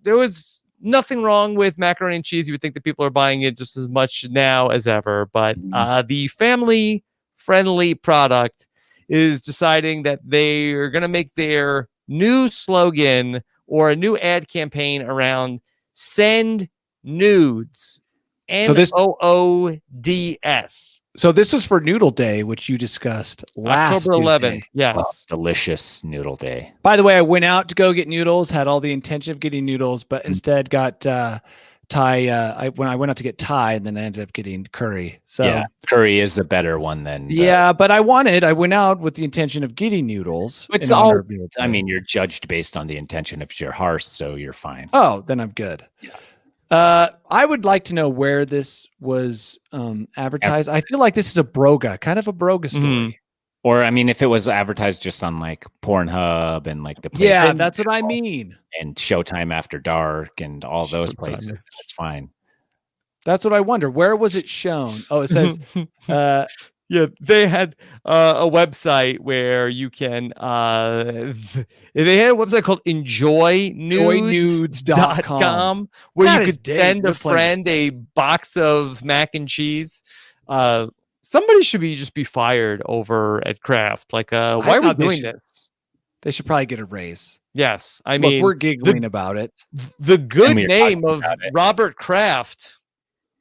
there was nothing wrong with macaroni and cheese. You would think that people are buying it just as much now as ever, but the family-friendly product is deciding that they are going to make their new slogan or a new ad campaign around send nudes. So this- NOODS. So this was for Noodle Day, which you discussed last October 11th. Tuesday. Yes. Delicious noodle day. By the way, I went out to go get noodles, had all the intention of getting noodles, but instead got Thai. When I went out to get Thai, and then I ended up getting curry. So Yeah, curry is a better one than the- yeah, but I went out with the intention of getting noodles. It's in honor all- of Noodle I Day. mean, you're judged based on the intention of your heart, so you're fine. Oh, then I'm good. Yeah. I would like to know where this was advertised. I feel like this is a broga, kind of a broga story. Mhm. Or I mean, if it was advertised just on like Pornhub and like the Yeah, places that's what I mean. and Showtime After Dark and all those Showtime. places, that's fine. That's what I wonder. Where was it shown? Oh, it says yeah, they had a website where you can they had a website called enjoynudes.com where That you is could dated. send a We're playing- friend a box of mac and cheese. Somebody should just be fired over at Kraft. Like, why are we thought they doing should- this? They should probably get a raise. Yes, I Look, mean, we're giggling about it. the good we're name talking of about it. Robert Kraft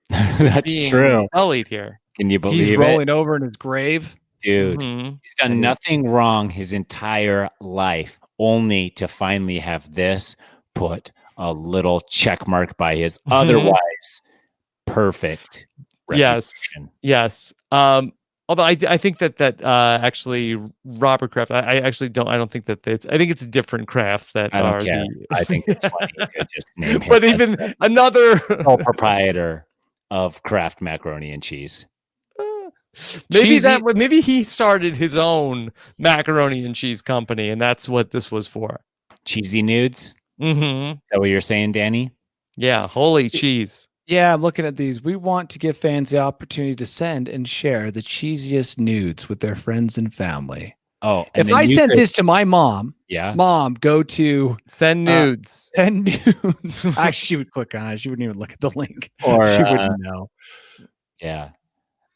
That's being true. sullied here. Can you believe He's it? rolling over in his grave. Dude, Mhm. he's done nothing wrong his entire life, only to finally have this put a little check mark by his otherwise perfect Yes, reputation. yes. Although I think that actually Robert Kraft, I actually don't. I don't think that it's. I think it's different crafts that I don't are care. the. I think it's funny to just name him But as even the another. sole proprietor of Kraft macaroni and cheese. Maybe he started his own macaroni and cheese company, and that's what this was for. Cheesy nudes? Mm-hmm. Is that what you're saying, Danny? Yeah, holy cheese. Yeah, I'm looking at these. We want to give fans the opportunity to send and share the cheesiest nudes with their friends and family. Oh, and If then I you sent could- this to my mom, yeah, Mom, go to Send nudes. send nudes. Actually, she would click on it. She wouldn't even look at the link. or She wouldn't know. yeah,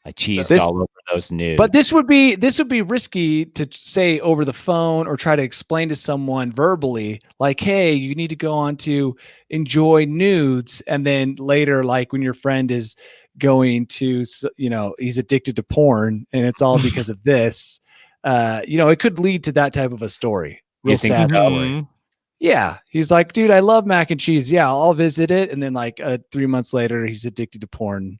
I cheesed This- all over those nudes. But this would be risky to say over the phone or try to explain to someone verbally, like, hey, you need to go on to enjoy nudes. And then later, like when your friend is going to, he's addicted to porn and it's all because of this, it could lead to that type of a story. Real You think sad so? story. Mhm. Yeah. He's like, dude, I love mac and cheese. Yeah, I'll visit it. And then like 3 months later, he's addicted to porn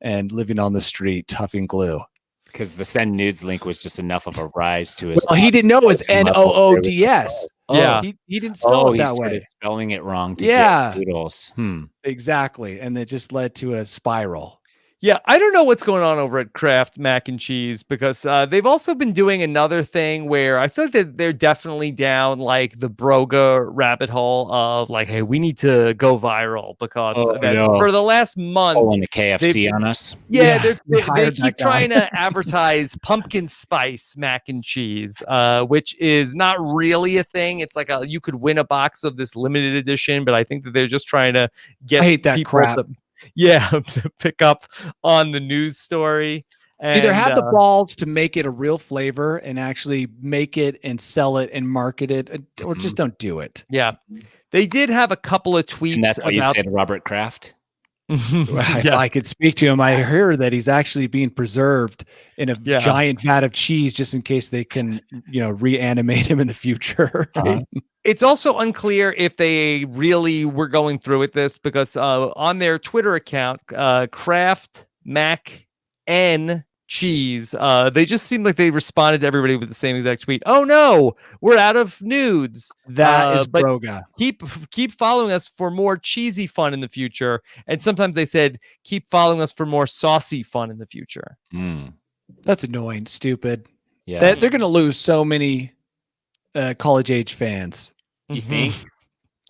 and living on the street, huffing glue. because the send nudes link was just enough of a rise to his. Well, he didn't know it was Some level NOODS. Yeah. He didn't spell Oh, it he that started way. spelling it wrong to Yeah. get noodles. Exactly. And it just led to a spiral. Yeah, I don't know what's going on over at Kraft Mac and Cheese because they've also been doing another thing where I feel like that they're definitely down like the Broga rabbit hole of like, hey, we need to go viral because no. for the last month, Pulling the KFC on us. yeah, Yeah, they hired keep that guy. trying to advertise pumpkin spice mac and cheese, which is not really a thing. It's like you could win a box of this limited edition, but I think that they're just trying to get I hate that people crap. to pick up on the news story. And, Either have the balls to make it a real flavor and actually make it and sell it and market it, or just don't do it. yeah, they did have a couple of tweets And that's what you'd about. say to Robert Kraft. If Yeah. I could speak to him, I hear that he's actually being preserved in a Yeah. giant vat of cheese just in case they can, reanimate him in the future. It's also unclear if they really were going through with this because on their Twitter account, Kraft Mac N Cheese, they just seemed like they responded to everybody with the same exact tweet. Oh no, we're out of nudes. That is but Broga. keep following us for more cheesy fun in the future. And sometimes they said keep following us for more saucy fun in the future. That's annoying, stupid. Yeah. They're going to lose so many college age fans. You think?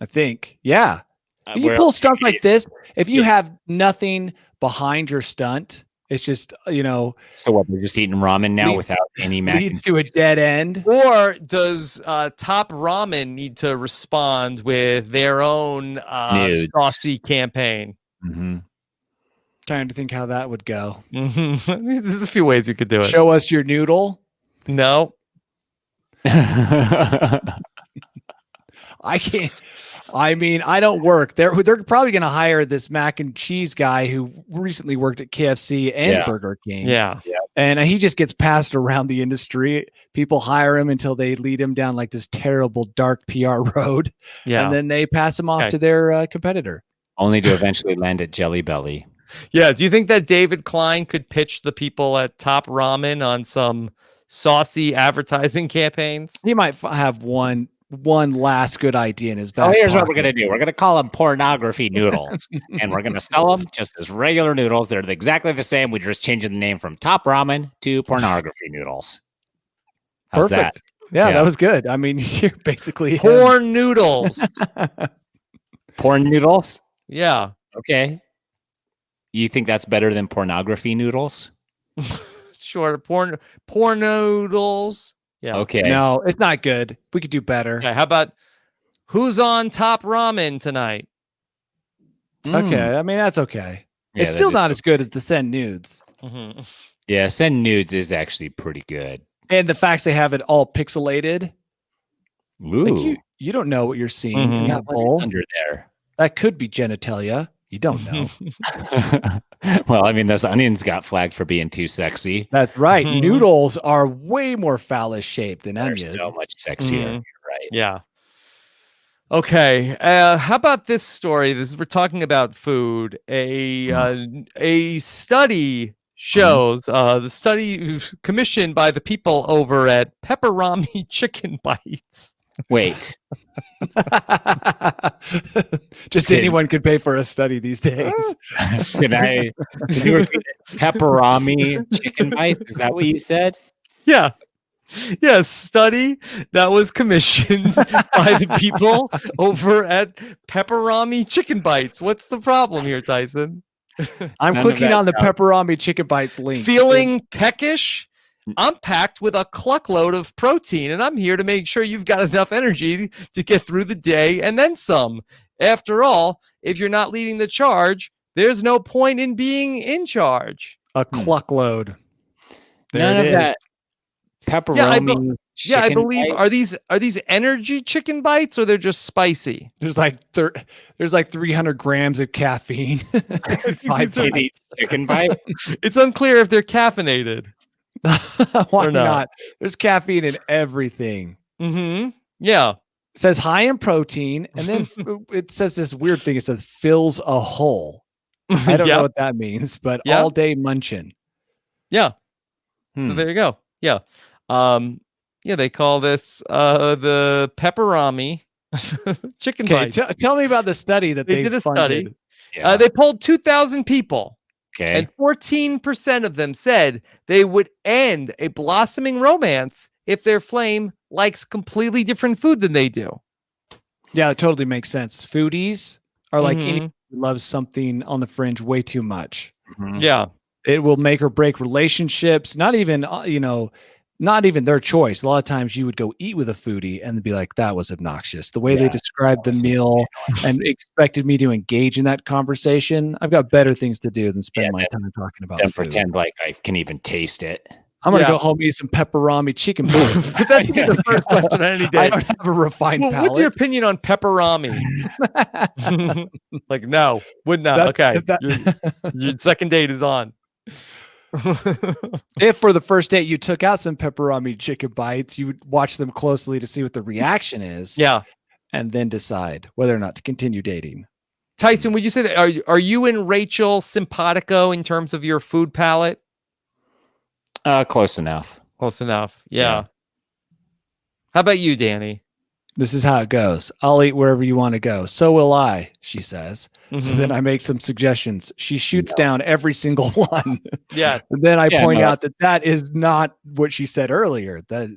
I think. Yeah. You Well, pull stuff like this. If you yeah. have nothing behind your stunt, it's just, so what? They're just eating ramen now Lead- without any mac and leads to a dead end. Or does Top Ramen need to respond with their own Nudes. saucy campaign? Mhm. Trying to think how that would go. There's a few ways you could do it. Show us your noodle. No. I can't. I mean, I don't work. They're probably going to hire this mac and cheese guy who recently worked at KFC and Yeah. Burger King. Yeah. And he just gets passed around the industry. People hire him until they lead him down like this terrible dark PR road. Yeah. And then they pass him off Okay. to their competitor. Only to eventually land at Jelly Belly. Yeah. Do you think that David Klein could pitch the people at Top Ramen on some saucy advertising campaigns? He might have one last good idea in his So back here's what pocket. we're going to do. We're going to call them pornography noodles. And we're going to sell them just as regular noodles. They're exactly the same. We're just changing the name from Top Ramen to pornography noodles. How's Perfect. that? Yeah, Yeah. that was good. I mean, you're basically Porn noodles. Porn noodles? Yeah. Okay. You think that's better than pornography noodles? Sure, porn noodles. Yeah. Okay. No, it's not good. We could do better. Okay, how about who's on top ramen tonight? Okay, I mean that's okay. Yeah, It's still that is not as good as the send nudes. Mhm. Yeah, send nudes is actually pretty good. And the fact they have it all pixelated. Ooh. Like you don't know what you're seeing Mhm. in Yeah, that what is bowl. under there? That could be genitalia. You don't know. Well, I mean, those onions got flagged for being too sexy. That's right. Mhm. Noodles are way more phallus shaped than They're onions. so much sexier. Mhm. You're right. Yeah. Okay. How about this story? We're talking about food. A study shows the study commissioned by the people over at Pepperami Chicken Bites. Wait. Just Can- anyone could pay for a study these days. Can you repeat it? Pepperami chicken bites? Is that what you said? Yeah. Yes, study that was commissioned by the people over at Pepperami Chicken Bites. What's the problem here, Tyson? I'm None of clicking that on the sounds- pepperami chicken bites link. Feeling peckish? I'm packed with a cluckload of protein, and I'm here to make sure you've got enough energy to get through the day and then some. After all, if you're not leading the charge, there's no point in being in charge. A cluckload. None of that pepperoni. Yeah, I chicken believe bite? are these energy chicken bites or they're just spicy? There's like 300 grams of caffeine. Five Can you eat chicken bite? It's unclear if they're caffeinated. Why or not. not? There's caffeine in everything. Mm-hmm. Yeah. It says high in protein, and then it says this weird thing. It says fills a hole. I don't Yep. know what that means, but Yep. all day munching. Yeah. So Hmm. there you go. Yeah. Yeah, they call this the pepperami chicken Okay, bites. tell me about the study that They did a study. funded. Yeah. They polled 2,000 people, Okay. and 14% of them said they would end a blossoming romance if their flame likes completely different food than they do. Yeah, it totally makes sense. Foodies are like Mhm. anyone who loves something on the fringe way too much. Mhm. Yeah. It will make or break relationships. Not even not even their choice. A lot of times you would go eat with a foodie and be like, that was obnoxious. The way they Yeah, described the was meal and expected me to engage in that conversation. I've got better things to do than spend Yeah, my time talking about And food. pretend like I can even taste it. I'm gonna Yeah. go home and eat some pepperami chicken. But But that should be the first question on any I day. don't have a refined Well, palate. what's your opinion on pepperami? Like, no, would not. That's- Okay. Your second date is on. If for the first date you took out some pepperami chicken bites, you would watch them closely to see what the reaction is. Yeah. And then decide whether or not to continue dating. Tyson, would you say that are you in Rachel simpatico in terms of your food palate? Close enough. Close enough. Yeah. Yeah. How about you, Danny? This is how it goes. I'll eat wherever you want to go. So will I, she says. So Mhm. then I make some suggestions. She shoots down every single one. Yeah. And then I Yeah, point no, out that is not what she said earlier. That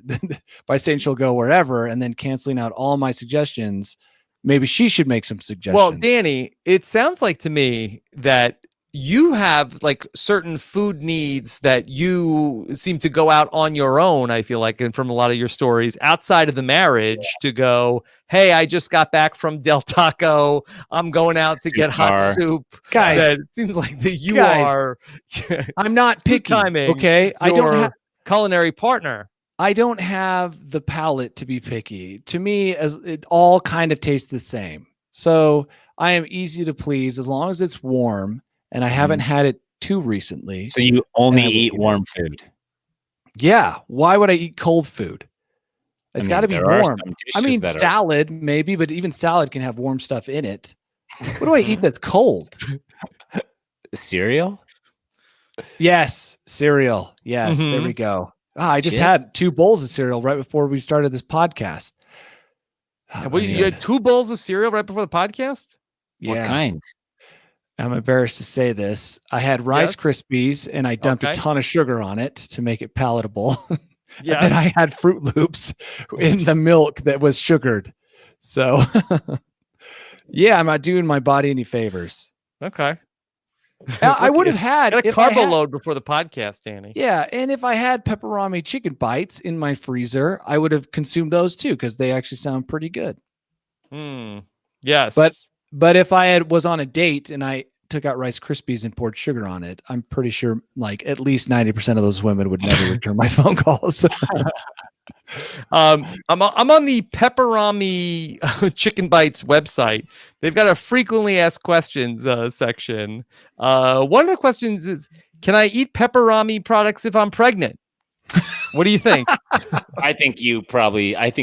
by saying she'll go wherever and then canceling out all my suggestions, maybe she should make some suggestions. Well, Danny, it sounds like to me that you have like certain food needs that you seem to go out on your own, I feel like, and from a lot of your stories outside of the marriage to go, hey, I just got back from Del Taco. I'm going out to get hot bar. soup. Guys, That it seems like that you Guys, are I'm not Food picky. timing, Okay. I don't your have culinary partner. I don't have the palate to be picky. To me, as it all kind of tastes the same. So I am easy to please as long as it's warm and I haven't had it too recently. So you only And I will eat eat warm food. Yeah. Why would I eat cold food? I It's mean, got to be there are warm. some I dishes mean, that are- salad maybe, but even salad can have warm stuff in it. What do I eat that's cold? cereal. Yes, cereal. Yes, there Mhm. we go. I just Chips? had 2 bowls of cereal right before we started this podcast. What, you had 2 bowls of cereal right before the podcast? What kind? I'm embarrassed to say this. I had Rice Yes. Krispies and I dumped a Okay. ton of sugar on it to make it palatable. Yes. And then I had Fruit Loops in the milk that was sugared. So, yeah, I'm not doing my body any favors. Okay. I would have had Got a if I carbo had- load before the podcast, Danny. Yeah, and if I had pepperoni chicken bites in my freezer, I would have consumed those too because they actually sound pretty good. Yes. But if I was on a date and I took out Rice Krispies and poured sugar on it, I'm pretty sure like at least 90% of those women would never return my phone calls. I'm on the Pepperami Chicken Bites website. They've got a frequently asked questions section. One of the questions is, can I eat pepperami products if I'm pregnant? What do you think? I think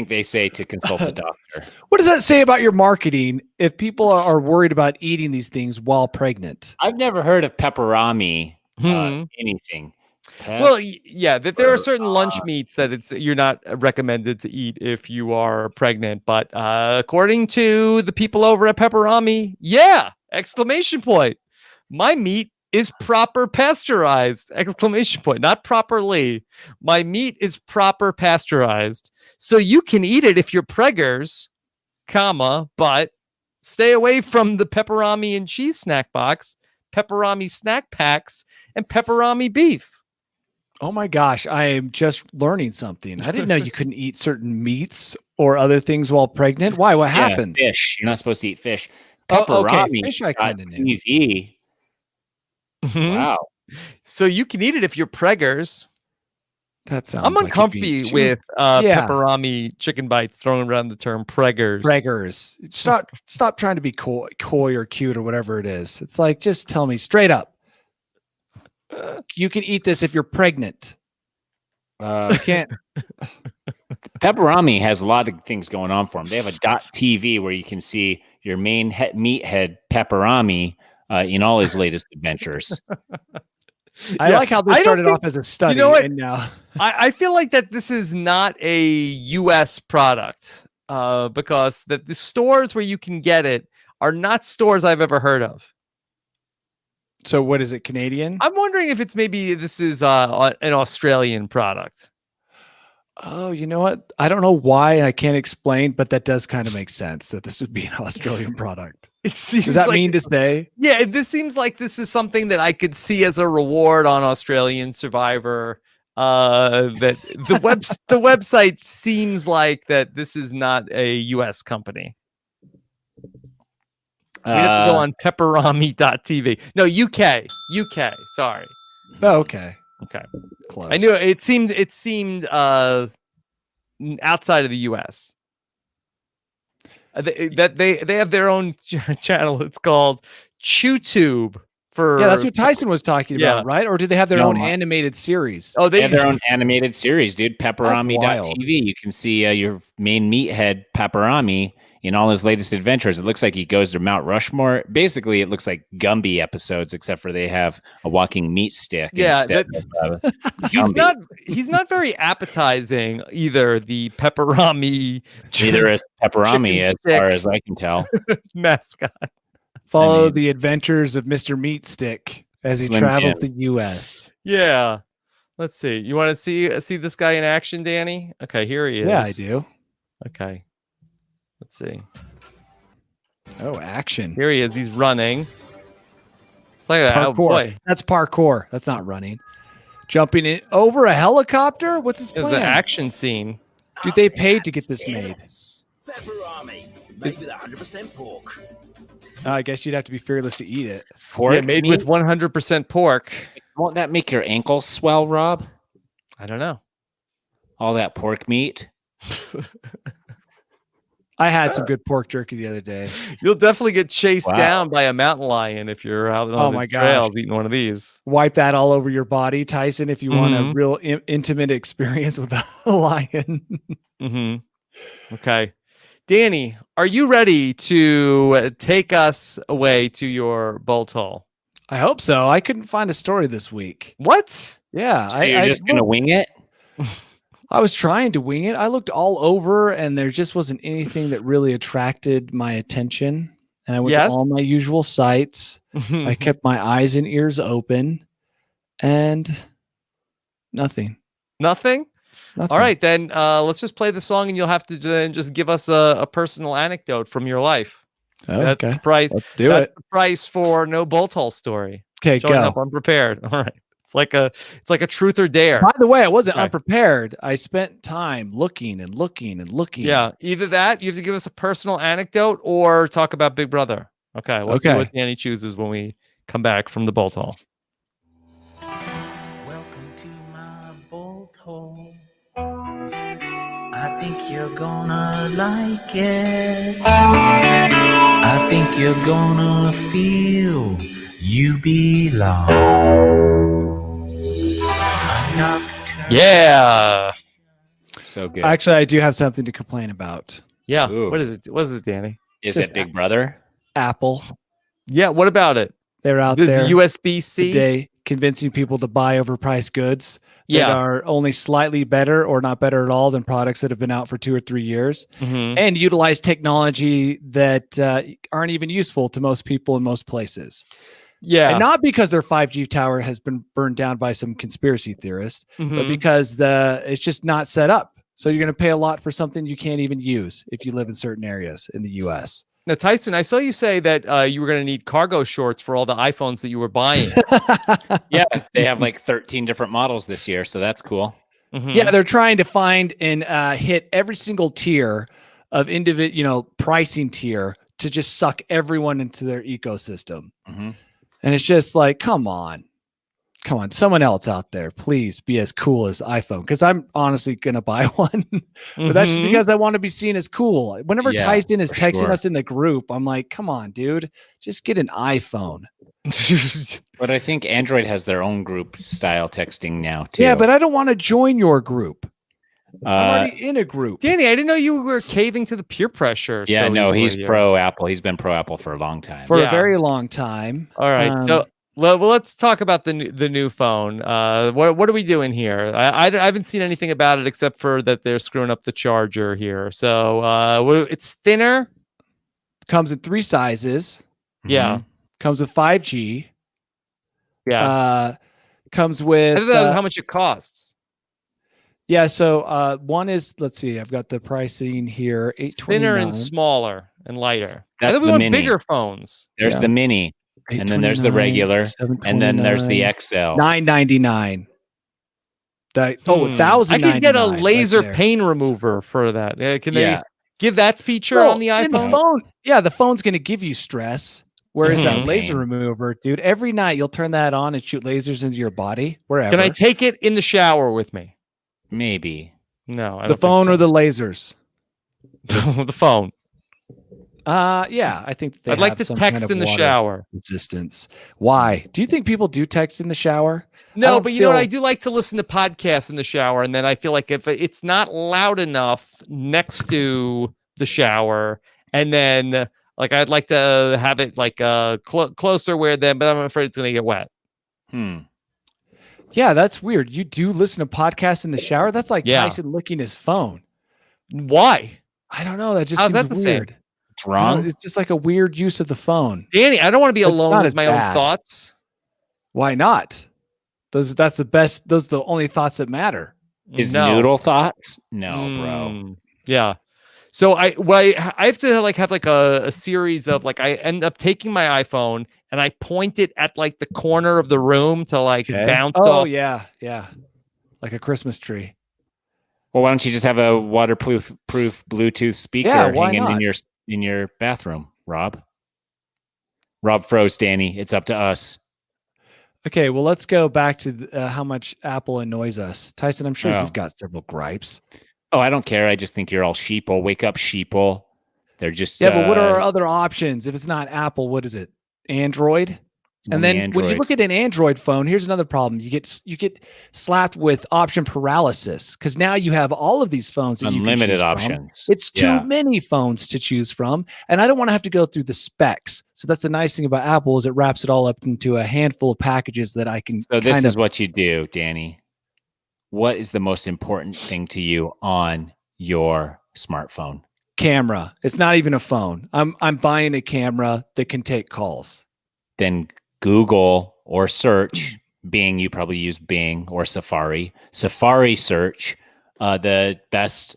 they say to consult the doctor. What does that say about your marketing if people are worried about eating these things while pregnant? I've never heard of pepperami anything. Well, yeah, that there are certain lunch meats that you're not recommended to eat if you are pregnant. But according to the people over at Pepperami, yeah! Exclamation point. My meat is proper pasteurized! Exclamation point. Not properly. My meat is proper pasteurized. So you can eat it if you're preggers, comma, but stay away from the pepperami and cheese snack box, pepperami snack packs, and pepperami beef. Oh my gosh, I am just learning something. I didn't know you couldn't eat certain meats or other things while pregnant. Why? What happened? Fish. You're not supposed to eat fish. Oh, okay. Pepperami. Fish I kind of knew. TV. Wow. So you can eat it if you're preggers. That sounds. I'm like uncomfy with pepperami chicken bites throwing around the term preggers. Preggers. Stop trying to be coy or cute or whatever it is. It's like, just tell me straight up. You can eat this if you're pregnant. You can't. Pepperami has a lot of things going on for them. They have a .tv where you can see your main meathead Pepperami in all his latest adventures. I like how this started off as a study. You know what? And now I feel like that this is not a U.S. product because that the stores where you can get it are not stores I've ever heard of. So what is it, Canadian? I'm wondering if this is an Australian product. Oh, you know what? I don't know why, and I can't explain, but that does kind of make sense that this would be an Australian product. Does that mean to say? Yeah, this seems like this is something that I could see as a reward on Australian Survivor. That the website seems like that this is not a U.S. company. We have to go on pepperami.tv. No, UK. Sorry. Oh, okay. Okay. Close. I knew it seemed outside of the US. They have their own channel. It's called ChewTube. Yeah, that's what Tyson was talking about, right? Or do they have their own animated series? Oh, they have their own animated series, dude. Pepperami.tv. You can see your main meathead Pepperami in all his latest adventures. It looks like he goes to Mount Rushmore. Basically, it looks like Gumby episodes, except for they have a walking meat stick. Yeah, Gumby. he's not very appetizing either. The Pepperami, Neither is Pepperami, as far as I can tell. Mascot. Follow the adventures of Mr. Meat Stick as he travels the U.S. Yeah. Let's see. You want to see this guy in action, Danny? Okay, here he is. Yeah, I do. Okay. Let's see. Oh, action. Here he is. He's running. It's like parkour. Oh boy. That's parkour. That's not running. Jumping in over a helicopter? What's his plan? It's an action scene. Dude, they paid to get this made. Pepperami, made with 100% pork. I guess you'd have to be fearless to eat it. Pork made with 100% pork. Won't that make your ankles swell, Rob? I don't know. All that pork meat. I had some good pork jerky the other day. You'll definitely get chased down by a mountain lion if you're out on the trails eating one of these. Wipe that all over your body, Tyson, if you want a real intimate experience with a lion. Okay. Danny, are you ready to take us away to your bolt hole? I hope so. I couldn't find a story this week. What? Yeah. So you're just going to wing it? I was trying to wing it. I looked all over and there just wasn't anything that really attracted my attention. And I went to all my usual sites. I kept my eyes and ears open and nothing. Nothing? All right, then let's just play the song and you'll have to then just give us a personal anecdote from your life. Okay. That's the price. Let's do it. The price for no bolt hole story. Okay, Showing go. up unprepared. All right. It's like a truth or dare. By the way, I wasn't Okay. unprepared. I spent time looking and looking and looking. Yeah, either that, you have to give us a personal anecdote or talk about Big Brother. Okay, let's see Okay. what Danny chooses when we come back from the bolt hole. Welcome to my bolt hole. I think you're gonna like it. I think you're gonna feel you belong. A nocturnal Yeah. So good. Actually, I do have something to complain about. Yeah. Ooh. What is it? What is it, Danny? Is just it Big Brother? Apple. Yeah, what about it? They're out This there USB-C? today convincing people to buy overpriced goods that Yeah. are only slightly better or not better at all than products that have been out for 2 or 3 years Mhm. and utilize technology that aren't even useful to most people in most places. Yeah. And not because their 5G tower has been burned down by some conspiracy theorist, but Mhm. because it's just not set up. So you're going to pay a lot for something you can't even use if you live in certain areas in the US. Now, Tyson, I saw you say that you were going to need cargo shorts for all the iPhones that you were buying. Yeah, they have like 13 different models this year, so that's cool. Mhm. Yeah, they're trying to find and hit every single tier of pricing tier to just suck everyone into their ecosystem. Mm-hmm. And it's just like, come on, someone else out there, please be as cool as iPhone. Because I'm honestly gonna buy one, but that's just Mhm. because I want to be seen as cool. Whenever Yeah, Tyson is for texting sure. us in the group, I'm like, come on, dude, just get an iPhone. But I think Android has their own group style texting now too. Yeah, but I don't want to join your group. I'm uh, already in a group. Danny, I didn't know you were caving to the peer pressure. yeah, so no, easily he's here. pro Apple. He's been pro Apple for a long time. For Yeah. a very long time. All right, so Um, well, let's talk about the new phone. What are we doing here? I haven't seen anything about it except for that they're screwing up the charger here. So it's thinner. comes in 3 sizes. Yeah, Comes with 5G. yeah. Comes I with thought that was how much it costs. yeah. So one is, let's see, I've got the pricing here. Thinner and $829. smaller and lighter. I That's thought we the want mini. bigger phones. There's Yeah. the mini, and then there's the regular, and then there's the XL. $999. That I $1,000. could get a laser pain remover for that. Can they Yeah. give that feature Well, on the in iPhone? the phone, yeah, the phone's going to give you stress. Whereas that Mhm. laser Pain. remover, dude, every night you'll turn that on and shoot lasers into your body, wherever. Can I take it in the shower with me? Maybe. No, I the don't phone or think the lasers? so. The phone. Yeah, I think they I'd like have to some text kind of in the water shower. resistance. Why? Do you think people do text in the shower? No, don't but you know what? feel- I do like to listen to podcasts in the shower, and then I feel like if it's not loud enough next to the shower, and then like I'd like to have it like closer where then, but I'm afraid it's gonna get wet. Yeah, that's weird. You do listen to podcasts in the shower? That's like Yeah. Tyson licking his phone. Why, I don't know. That just How's seems that the same? weird. It's I don't- wrong. It's just like a weird use of the phone. Danny? I don't want to be It's alone not with as my bad. own thoughts. Why not? That's the best. Those are the only thoughts that matter. His No. noodle thoughts? No, bro. Mm, yeah. So I have to have like a series of like I end up taking my iPhone and I point it at like the corner of the room to like bounce Oh off. yeah, yeah, like a Christmas tree. Well, why don't you just have a waterproof Bluetooth speaker Yeah, why hanging not? in your bathroom, Rob? Rob froze, Danny. It's up to us. Okay, well, let's go back to how much Apple annoys us. Tyson, I'm sure Oh. you've got several gripes. Oh, I don't care. I just think you're all sheeple. Wake up, sheeple. They're just Yeah, but what are our other options? If it's not Apple, what is it? Android? And then when you look at an Android phone, here's another problem. You get slapped with option paralysis because now you have all of these phones that unlimited you can choose from. options. It's too Yeah. many phones to choose from, and I don't want to have to go through the specs. So that's the nice thing about Apple is it wraps it all up into a handful of packages that I can. So this kind is of, what you do, Danny. What is the most important thing to you on your smartphone? camera. It's not even a phone. I'm buying a camera that can take calls. Then Google or search Bing. You probably use Bing or Safari. Safari search the best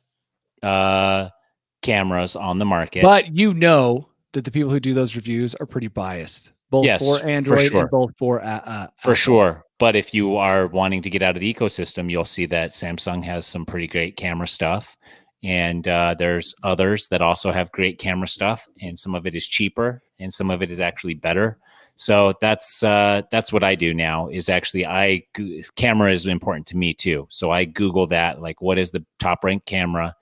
cameras on the market. But you know that the people who do those reviews are pretty biased. both Yes, for for Android sure. and both for For Apple. sure. But if you are wanting to get out of the ecosystem, you'll see that Samsung has some pretty great camera stuff. And there's others that also have great camera stuff. And some of it is cheaper and some of it is actually better. So that's what I do now is actually camera is important to me too. So I Google that, like, what is the top ranked camera?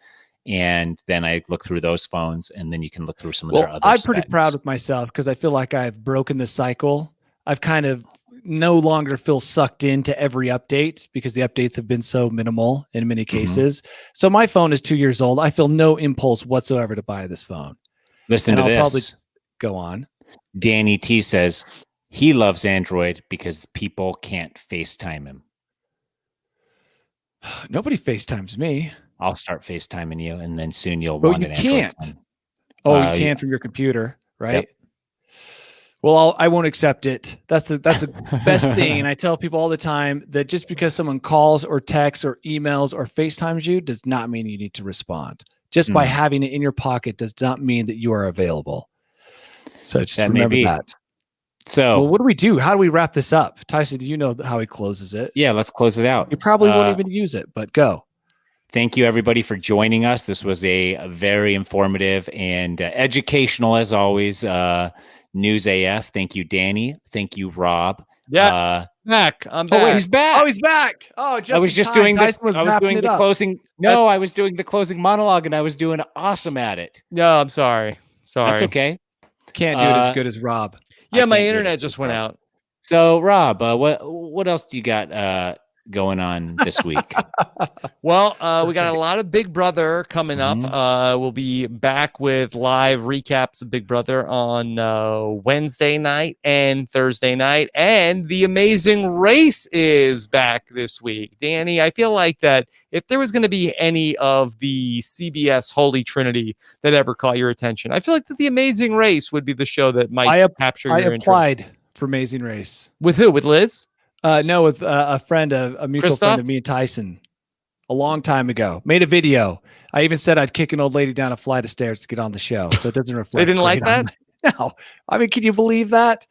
And then I look through those phones, and then you can look through some of their other I'm pretty specs. proud of myself because I feel like I've broken the cycle. I've kind of no longer feel sucked into every update because the updates have been so minimal in many cases. So my phone is 2 years old. I feel no impulse whatsoever to buy this phone. Listen And to I'll this. probably go on. Danny T says he loves Android because people can't FaceTime him. Nobody FaceTimes me. I'll start FaceTiming you, and then soon you'll But want you an Android can't. phone. Oh, you can from your computer, right? Yep. Well, I won't accept it. That's the best thing. And I tell people all the time that just because someone calls or texts or emails or FaceTimes you does not mean you need to respond. Just by having it in your pocket does not mean that you are available. So just remember that. So, well, what do we do? How do we wrap this up? Tyson, do you know how he closes it? Yeah, let's close it out. You probably won't even use it, but go. Thank you, everybody, for joining us. This was a very informative and educational, as always, News AF. Thank you, Danny. Thank you, Rob. Yeah, back. I'm back. Oh, wait, he's back. Oh, he's back. Oh, I was just doing the closing. No, I was doing the closing monologue, and I was doing awesome at it. No, I'm sorry. That's okay. Can't do it as good as Rob. Yeah, my internet just went out. So, Rob, what else do you got going on this week? Well, we got a lot of Big Brother coming up. We'll be back with live recaps of Big Brother on Wednesday night and Thursday night. And The Amazing Race is back this week. Danny, I feel like that if there was going to be any of the CBS Holy Trinity that ever caught your attention, I feel like that The Amazing Race would be the show that might capture your interest. I applied for Amazing Race. With who? With Liz? No, with a friend, a mutual friend of me and Tyson, a long time ago. Made a video. I even said I'd kick an old lady down a flight of stairs to get on the show, so it doesn't reflect. They didn't like that? No, I mean, can you believe that?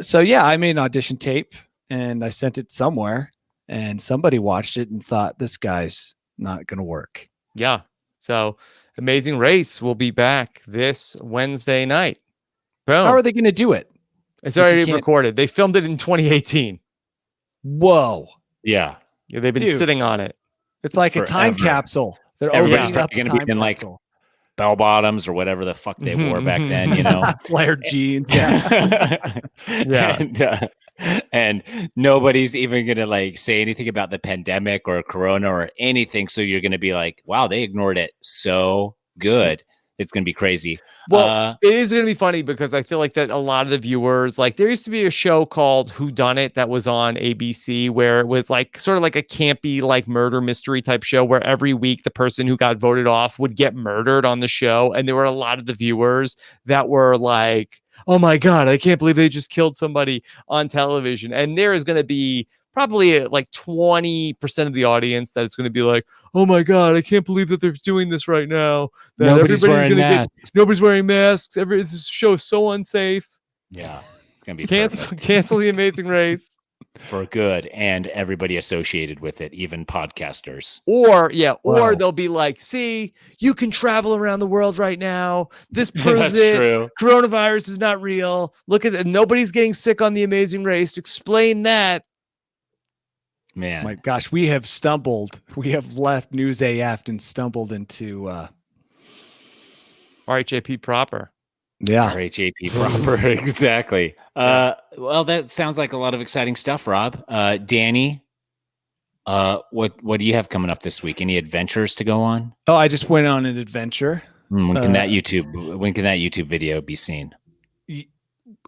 So yeah, I made an audition tape and I sent it somewhere, and somebody watched it and thought this guy's not going to work. Yeah. So Amazing Race will be back this Wednesday night. Boom. How are they going to do it? It's already recorded. They filmed it in 2018. Whoa. Yeah. They've been sitting on it. It's like a time capsule. They're everybody's probably going to be in like bell bottoms or whatever the fuck they wore back then, you know, flared jeans. Yeah. Yeah. And nobody's even going to like say anything about the pandemic or Corona or anything. So you're going to be like, wow, they ignored it so good. It's going to be crazy. Well, it is going to be funny because I feel like that a lot of the viewers, like there used to be a show called Who Done It that was on ABC where it was like sort of like a campy, like murder mystery type show where every week the person who got voted off would get murdered on the show. And there were a lot of the viewers that were like, oh my God, I can't believe they just killed somebody on television. And there is going to be probably like 20% of the audience that it's going to be like, oh my God, I can't believe that they're doing this right now. That nobody's wearing masks. Nobody's wearing masks. This show is so unsafe. Yeah, it's going to be cancel The Amazing Race. For good, and everybody associated with it, even podcasters. Or they'll be like, see, you can travel around the world right now. This proves it. True. Coronavirus is not real. Look at it. Nobody's getting sick on The Amazing Race. Explain that. Man, my gosh, we have stumbled. We have left News AF and stumbled into RHAP proper. Yeah, RHAP proper. Exactly. Well, that sounds like a lot of exciting stuff, Rob. Danny, what do you have coming up this week? Any adventures to go on? Oh, I just went on an adventure. When can that YouTube video be seen?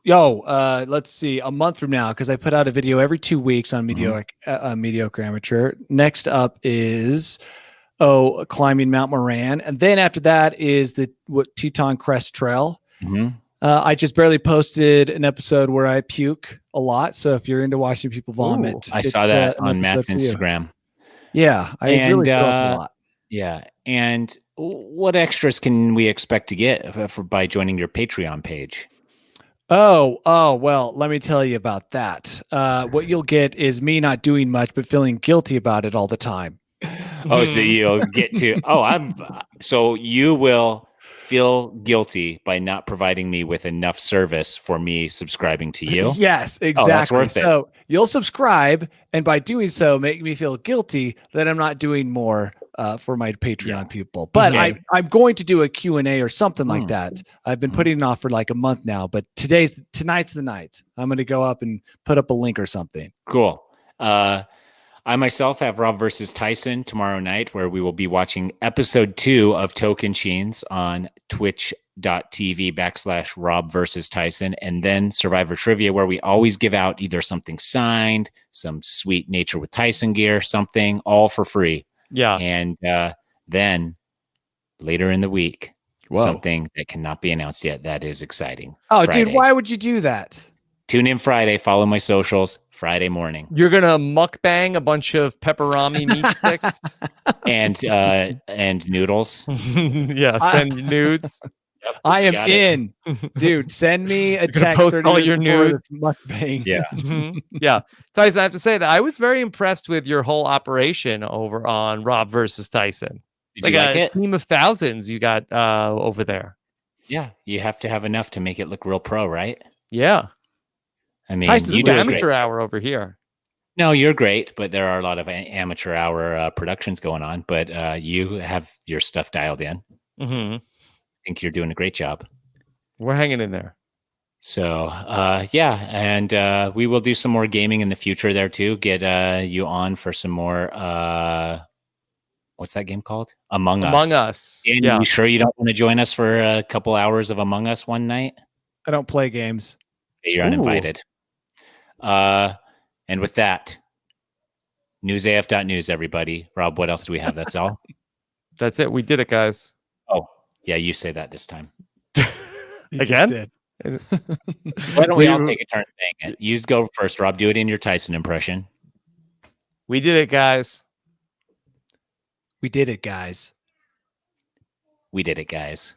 Let's see, a month from now, because I put out a video every 2 weeks on Mediocre Amateur. Next up is climbing Mount Moran, and then after that is the Teton Crest Trail. I just barely posted an episode where I puke a lot, so if you're into watching people vomit, I saw that on Matt's Instagram. Yeah, I really throw up a lot. Yeah, and what extras can we expect to get by joining your Patreon page? Oh, well, let me tell you about that. What you'll get is me not doing much, but feeling guilty about it all the time. Oh, so you'll get to. So you will feel guilty by not providing me with enough service for me subscribing to you. Yes, Oh, exactly. that's worth it. So you'll subscribe, and by doing so, make me feel guilty that I'm not doing more for my Patreon people. But Okay. I'm going to do a Q&A or something like Mm. that. I've been putting it off for like a month now, but tonight's the night. I'm going to go up and put up a link or something. Cool. I myself have Rob versus Tyson tomorrow night, where we will be watching episode 2 of Token Cheens on twitch.tv/Rob versus Tyson, and then Survivor Trivia, where we always give out either something signed, some sweet Nature with Tyson gear, something all for free. Yeah. And then later in the week, something that cannot be announced yet. That is exciting. Oh, Friday. dude, why would you do that? Tune in Friday. Follow my socials. Friday morning. You're gonna mukbang a bunch of pepperami meat sticks and noodles. Yeah, send nudes. I am Got it. in, dude. Send me a You're gonna text. post 30 all minutes your before nudes? this mukbang. Yeah. Mhm. Yeah, Tyson, I have to say that I was very impressed with your whole operation over on Rob versus Tyson. Did you like a it? team of thousands you got over there. Yeah. You have to have enough to make it look real pro, right? Yeah, I mean, Tyson's you do it amateur great. hour over here. No, you're great, but there are a lot of amateur hour productions going on. But you have your stuff dialed in. Mm-hmm. I think you're doing a great job. We're hanging in there. So, yeah, and we will do some more gaming in the future there too. Get you on for some more. What's that game called? Among Us. And Yeah. you sure you don't want to join us for a couple hours of Among Us one night? I don't play games. You're uninvited. And with that, newsaf.news, everybody. Rob, what else do we have? That's all? That's it. We did it, guys. Oh, yeah, you say that this time. You just Again? did. Why don't we all take a turn saying it? You go first, Rob. Do it in your Tyson impression. We did it, guys. We did it, guys. We did it, guys.